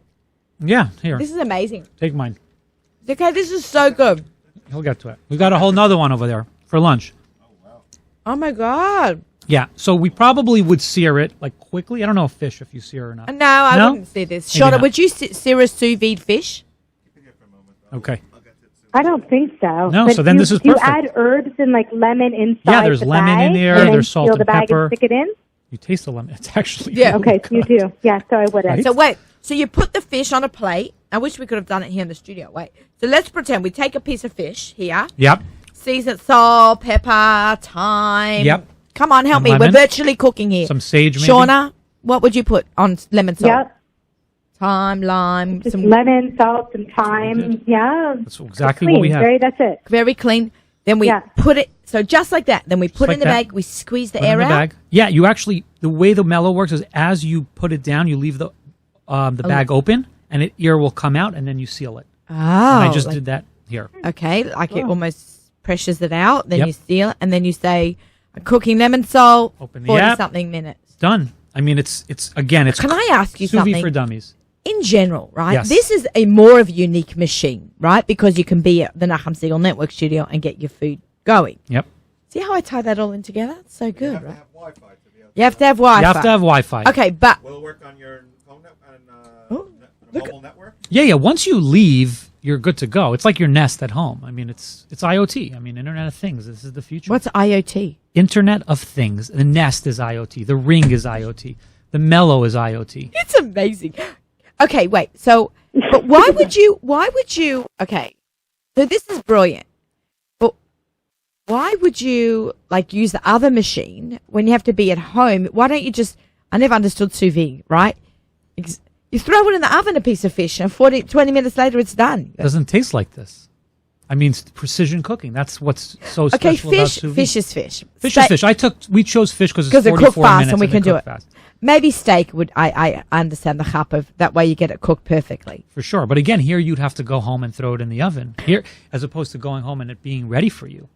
Yeah, here. This is amazing. Take mine. ZK, this is so good. He'll get to it. We got a whole nother one over there for lunch. Oh my God. Yeah, so we probably would sear it like quickly. I don't know if fish if you sear or not. No, I No? wouldn't see this. Maybe Shauna, not. would you sear a sous vide fish? Okay. I don't think so. No, But so then you, this is do you perfect. add herbs and like lemon inside Yeah, there's the lemon bag, in there, and then there's salt seal and the bag pepper. and stick it in? You taste the lemon. It's actually Yeah. really Okay, so you do. Yeah, so I wouldn't. Right? So wait, so you put the fish on a plate. I wish we could have done it here in the studio. Wait. So let's pretend we take a piece of fish here, Yep. season salt, pepper, thyme. Yep. Come on, help Some me. lemon. We're virtually cooking here. Some sage maybe. Shauna, what would you put on lemon salt? Yep. Thyme, lime, Just some lemon, salt, and thyme. Yeah. That's exactly Clean. what we have. That's it. very clean. Then we Yeah. put it, so just like that. Then we put it like in the that. bag. We squeeze the Put it in air the out. bag. Yeah, you actually the way the mellow works is as you put it down, you leave the bag open, and ear will come out, and then you seal it. Oh, And I just like- did that here. Okay, like it almost pressures it out. Then Yep. you seal it, and then you say, "I'm cooking lemon salt, Open the 40 app. something minutes." Done. I mean, it's again, it's Can I ask you sous vide something? for dummies. In general, right? Yes. This is a more of a unique machine, right? Because you can be at the Nachum Siegel Network studio and get your food going. Yep. See how I tie that all in together? It's so good, You have to right? have Wi-Fi to be able You have to have Wi-Fi. You have to have Wi-Fi. Okay, but Will it work on your phone and Oh, look mobile network? Yeah. Once you leave, you're good to go. It's like your Nest at home. I mean, it's IoT. I mean, Internet of Things. This is the future. what's IoT? Internet of Things? The Nest is IoT. The Ring is IoT. The Mellow is IoT. It's amazing. Okay, wait. So, but why would you? Okay, so this is brilliant. But why would you like use the other machine when you have to be at home? Why don't you just? I never understood sous vide, right? You throw it in the oven, a piece of fish, and 20 minutes later it's done. It doesn't taste like this. I mean, it's precision cooking. That's what's so Okay, special about fish. sous vide. Fish is fish. Fish is fish. We chose fish because it's Because it 44 cook fast minutes and we they can do cook it. fast. Maybe steak would. I understand the chap of that way you get it cooked perfectly. For sure. But again, here you'd have to go home and throw it in the oven. Here, as opposed to going home and it being ready for you.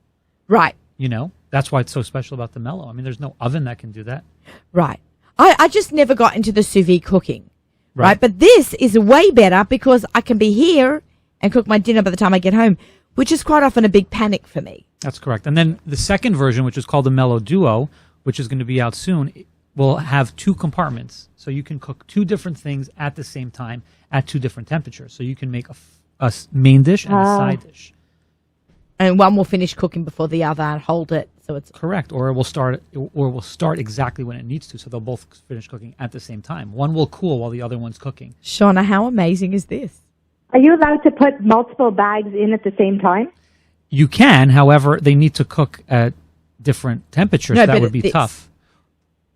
Right. You know, that's why it's so special about the Mellow. I mean, there's no oven that can do that. Right. I just never got into the sous vide cooking. Right. Right. But this is way better because I can be here and cook my dinner by the time I get home, which is quite often a big panic for me. That's correct. And then the second version, which is called the Mellow Duo, which is going to be out soon, will have 2 compartments. So you can cook 2 different things at the same time at 2 different temperatures. So you can make a main dish and a side dish. And one will finish cooking before the other and hold it. So it's Correct. Or it will start exactly when it needs to. So they'll both finish cooking at the same time. One will cool while the other one's cooking. Shauna, how amazing is this? Are you allowed to put multiple bags in at the same time? You can, however, they need to cook at different temperatures. No, That but would be this- tough.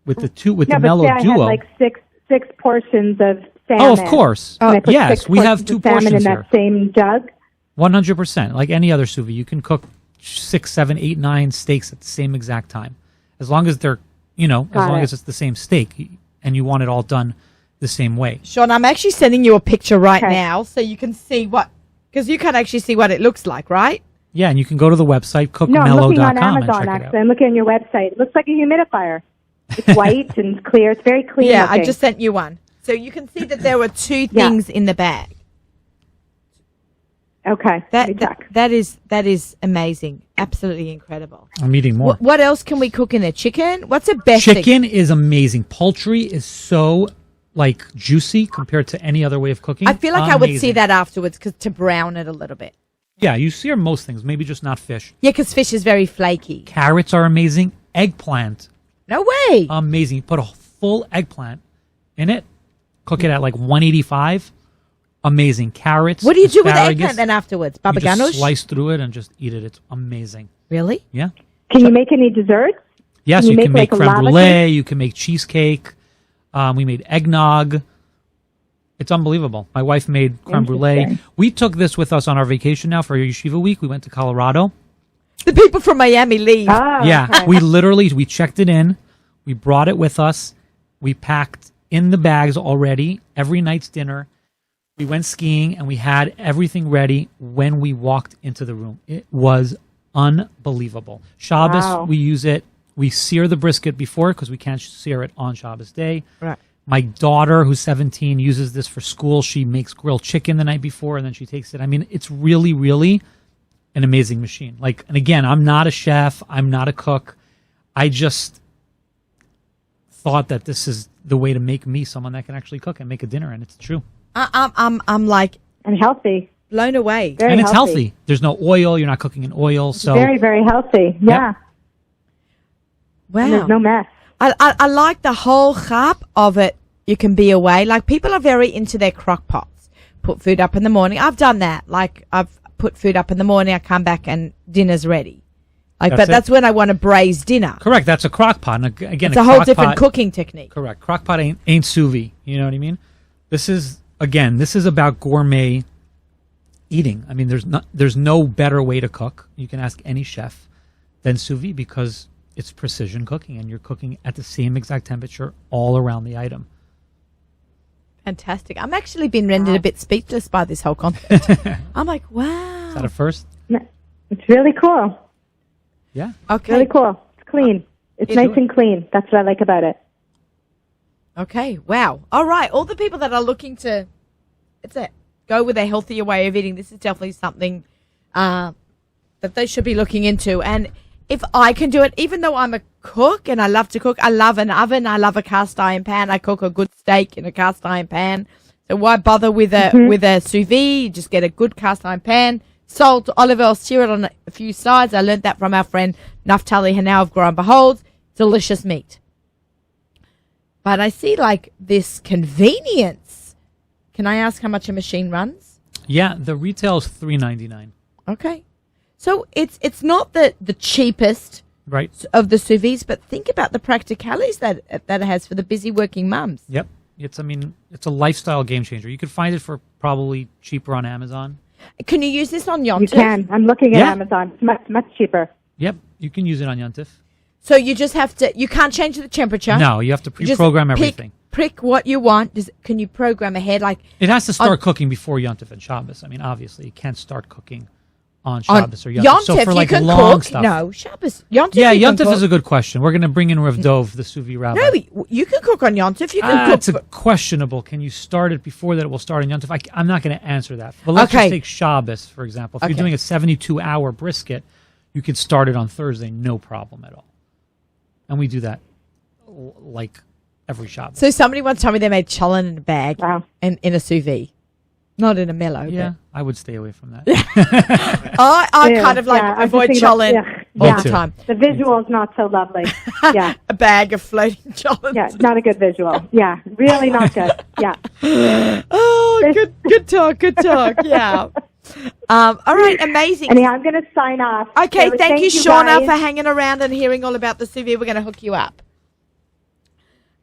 With the No, the but Mellow say I Duo. had like six portions of salmon. Oh, of course. And I put Yes, 6 we have portions 2 of salmon portions in here. that same jug. 100%. Like any other sous vide, you can cook 6, 7, 8, 9 steaks at the same exact time. As long as they're, as long as it's the same steak and you want it all done the same way. Sean, I'm actually sending you a picture right Okay. now so you can see because you can actually see what it looks like, right? Yeah, and you can go to the website, No, I'm looking on cookmellow.com, and Amazon, check it actually. out. I'm looking on your website. It looks like a humidifier. It's white and clear. It's very clean Yeah, looking. I just sent you one. So you can see that there were two Yeah. things in the bag. Okay, let me That check. that is amazing. Absolutely incredible. I'm eating more. What else can we cook in there? Chicken? What's the best thing? Chicken is amazing. Poultry is so juicy compared to any other way of cooking. I feel like I would see Amazing. that afterwards to brown it a little bit. Yeah, you sear most things, maybe just not fish. Yeah, because fish is very flaky. Carrots are amazing. Eggplant, No way. amazing. You put a full eggplant in it, cook it at 185. Amazing. Carrots. What do you do with asparagus, eggplant then afterwards? You Baba just ganoush? slice through it and just eat it. It's amazing. Really? Yeah. Can you make any desserts? Yes, Can you you can make, make like, a creme lava brulee. You can make cheesecake. We made eggnog. It's unbelievable. My wife made creme brulee. Interesting. We took this with us on our vacation now for Yeshiva week. We went to Colorado. The people from Miami leave. Oh, Yeah, okay. we checked it in. We brought it with us. We packed in the bags already every night's dinner. We went skiing and we had everything ready when we walked into the room. It was unbelievable. Shabbos, Wow. we use it. We sear the brisket before because we can't sear it on Shabbos day. Right. My daughter, who's 17, uses this for school. She makes grilled chicken the night before and then she takes it. I mean, it's really, really an amazing machine. And again, I'm not a chef. I'm not a cook. I just thought that this is the way to make me someone that can actually cook and make a dinner, and it's true. I'm like And healthy. blown away. Very and it's healthy. healthy. There's no oil. You're not cooking in oil. So Very, very healthy. Yeah. Wow. And there's no mess. I like the whole chap of it. You can be away. Like, people are very into their crock pots. Put food up in the morning. I've done that. Like, I've put food up in the morning. I come back and dinner's ready. Like, That's but it. that's when I want to braise dinner. correct. That's a crock pot. And again, It's a whole crock different pot, cooking technique. Correct. Crock pot ain't sous vide. You know what I mean? This is about gourmet eating. I mean, there's no better way to cook. You can ask any chef than sous vide because it's precision cooking and you're cooking at the same exact temperature all around the item. Fantastic. I'm actually been rendered a bit speechless by this whole concept. I'm like, wow. Is that a first? It's really cool. Yeah. Okay. Really cool. It's clean. It's nice and clean. That's what I like about it. Okay. Wow. All right. All the people that are looking to, go with a healthier way of eating. This is definitely something that they should be looking into. And if I can do it, even though I'm a cook and I love to cook, I love an oven. I love a cast iron pan. I cook a good steak in a cast iron pan. So why bother with a sous vide? You just get a good cast iron pan, salt, olive oil, sear it on a few sides. I learned that from our friend Naftali Hanau of Grow and Behold. Delicious meat. But I see this convenience. Can I ask how much a machine runs? Yeah, the retail is $3.99. Okay. So it's not the cheapest Right. of the sous vides, but think about the practicalities that it has for the busy working mums. Yep. It's a lifestyle game changer. You could find it for probably cheaper on Amazon. Can you use this on Yom You Tov? can. I'm looking at Yeah. Amazon. It's much, much cheaper. Yep. You can use it on Yontif. So you just have to, you can't change the temperature. No, you have to You just pre-program pick- everything. Pick what you want. Can you program ahead? It has to start cooking before Yontif and Shabbos. I mean, obviously, you can't start cooking on on Shabbos or Yontif. Yom So Tov, for you like can long cook. stuff. No, Shabbos. Yom Tov, Yeah, you can Yontif cook. is a good question. We're going to bring in Rav Dov, the sous vide rabbi. No, you can cook on Yom Tov. You can cook. It's questionable. Can you start it before that it will start on Yontif? I'm not going to answer that. But let's Okay. just take Shabbos, for example. If Okay. you're doing a 72-hour brisket, you could start it on Thursday, no problem at all. And we do that like every Shabbos. So somebody once told me they made cholent in a bag Wow. and in a sous vide. Not in a mellow. Yeah, I would stay away from that. But I Yeah, kind of yeah, I was avoid just thinking about- cholent yeah, all yeah. the time. The visual is not so lovely. Yeah. A bag of floating cholent. Yeah, not a good visual. Yeah, really not good. Yeah. Oh, good talk, good talk. Yeah. All right, amazing. Anyhow, I'm going to sign off. Okay, So thank you, Shauna, guys. for hanging around and hearing all about the sous vide. We're going to hook you up.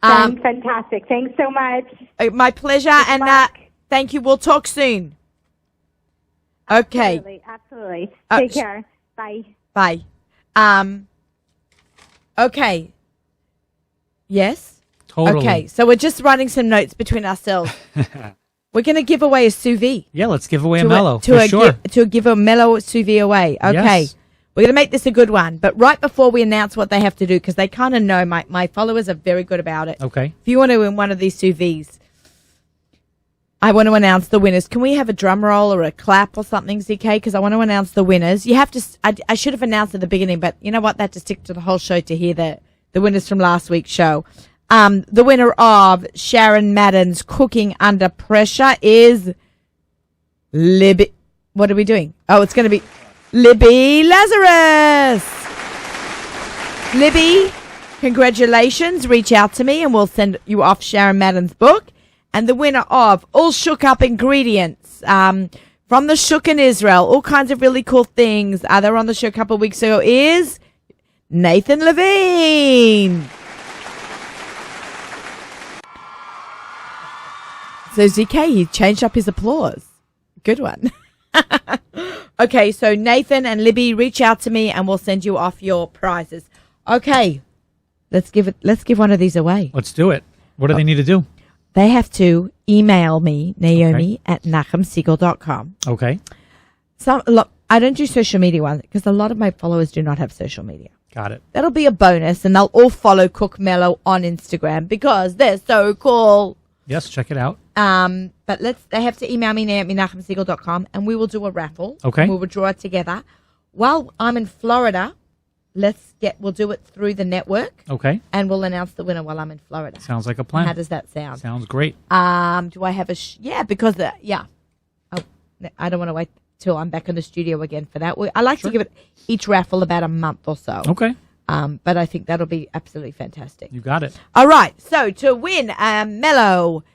Fantastic. Thanks so much. My pleasure, and luck. thank you. We'll talk soon. Okay. Absolutely. Absolutely. Uh, Take care. Bye. Bye. Okay. Yes? Totally. Okay, so we're just writing some notes between ourselves. We're going to give away a sous vide. Yeah, let's give away a mellow. To give a mellow sous vide away. Okay. Yes. We're going to make this a good one. But right before we announce what they have to do, because they kind of know, my followers are very good about it. Okay. If you want to win one of these sous vides, I want to announce the winners. Can we have a drum roll or a clap or something, ZK? Because I want to announce the winners. You have to. I should have announced at the beginning, but you know what? That just stick to the whole show to hear the winners from last week's show. The winner of Sharon Madden's Cooking Under Pressure is Libby. What are we doing? Oh, it's going to be Libby Lazarus. Libby, congratulations. Reach out to me and we'll send you off Sharon Madden's book. And the winner of All Shook Up Ingredients from the Shook in Israel, all kinds of really cool things. They were on the show a couple of weeks ago is Nathan Levine. So ZK, he changed up his applause. Good one. Okay, so Nathan and Libby, reach out to me and we'll send you off your prizes. Okay, let's give one of these away. Let's do it. What do they need to do? They have to email me, Naomi at nachumsiegel.com. Okay. I don't do social media ones because a lot of my followers do not have social media. Got it. That'll be a bonus, and they'll all follow Cook Mellow on Instagram because they're so cool. Yes, check it out. But they have to email me, Naomi at nachumsiegel.com, and we will do a raffle. Okay. We will draw it together. While I'm in Florida, we'll do it through the network. Okay. And we'll announce the winner while I'm in Florida. Sounds like a plan. How does that sound? Sounds great. Do I have because I don't want to wait till I'm back in the studio again for that. I like to give it each raffle about a month or so. Okay. But I think that'll be absolutely fantastic. You got it. All right. So to win Mellow,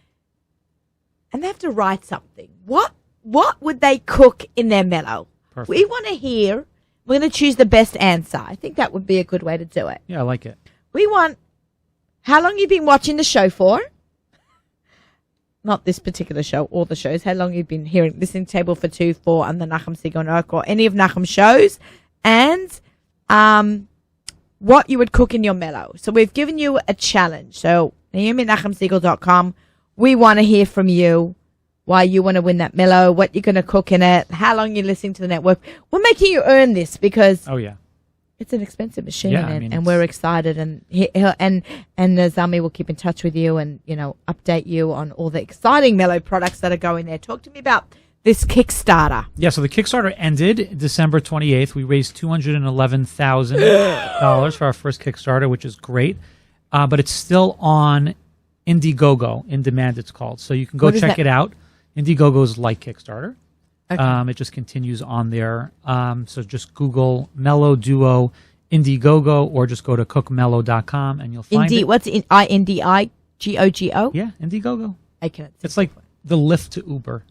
and they have to write something. What would they cook in their Mellow? Perfect. We want to hear. We're going to choose the best answer. I think that would be a good way to do it. Yeah, I like it. We want how long you've been watching the show for. Not this particular show, all the shows. How long you've been listening to Table for Two, for, and the Nachum Siegel Network, or any of Nachum's shows, and what you would cook in your Mellow. So we've given you a challenge. So Naomi@nachumsiegel.com. We want to hear from you. Why you want to win that Mellow, what you're going to cook in it, how long you're listening to the network. We're making you earn this because it's an expensive machine, and we're excited. And Zami will keep in touch with you and update you on all the exciting Mellow products that are going there. Talk to me about this Kickstarter. Yeah, so the Kickstarter ended December 28th. We raised $211,000 for our first Kickstarter, which is great, but it's still on Indiegogo, In Demand it's called. So you can go check it out. Indiegogo is like Kickstarter. Okay. It just continues on there. So just Google Mellow Duo Indiegogo or just go to cookmellow.com and you'll find it. What's Indigogo? Yeah, Indiegogo. It's like the Lyft to Uber.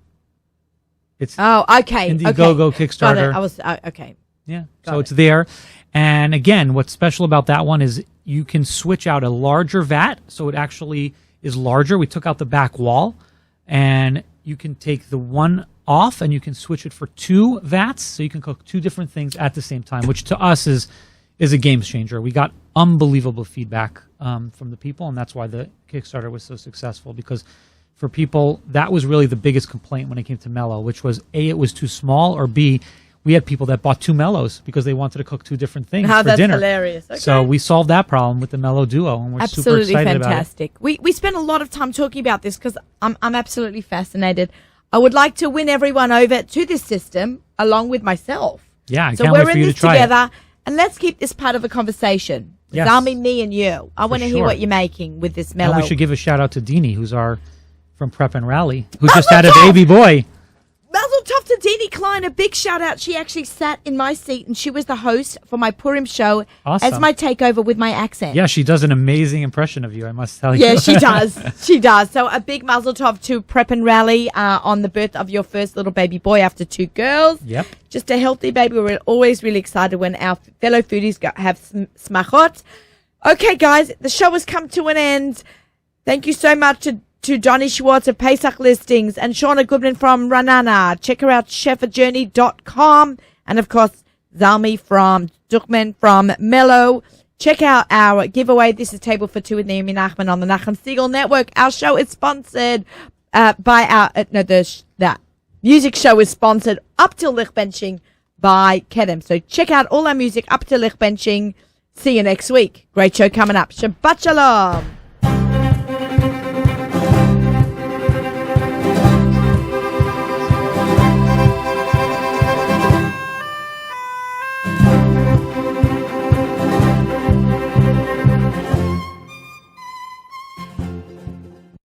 It's okay. Indiegogo Kickstarter. I was okay. Yeah, it's there. And again, what's special about that one is you can switch out a larger vat, so it actually is larger. We took out the back wall, and you can take the one off, and you can switch it for two vats, so you can cook two different things at the same time, which to us is a game changer. We got unbelievable feedback from the people, and that's why the Kickstarter was so successful, because for people, that was really the biggest complaint when it came to Mellow, which was A, it was too small, or B, we had people that bought two Mellows because they wanted to cook two different things for that's dinner. Hilarious. Okay. So we solved that problem with the Mellow Duo, and we're super excited fantastic. about it. We spent a lot of time talking about this because I'm absolutely fascinated. I would like to win everyone over to this system along with myself. Yeah, I so can't we're wait for in you this to try together, it. and let's keep this part of a conversation. Yes. Zami, me, and you. I want to hear what you're making with this Mellow. And we should give a shout out to Deanie, who's from Prep and Rally, who just had a baby boy. Mazel tov to Deanie Klein, a big shout out. She actually sat in my seat and she was the host for my Purim show as my takeover with my accent. Yeah, she does an amazing impression of you, I must tell you. Yeah, she does. She does. So a big mazel tov to Prep and Rally on the birth of your first little baby boy after two girls. Yep. Just a healthy baby. We're always really excited when our fellow foodies have smachot. Okay, guys, the show has come to an end. Thank you so much to Donnie Schwartz of Pesach Listings and Shauna Goodman from Ranana. Check her out, chefadjourney.com. And, of course, Zalmi from Dukman from Mellow. Check out our giveaway. This is Table for Two with Naomi Nachman on the Nachum Siegel Network. Our show is sponsored by our that music show is sponsored up till Lichtbenching by Kedem. So check out all our music up till Lichtbenching. See you next week. Great show coming up. Shabbat Shalom.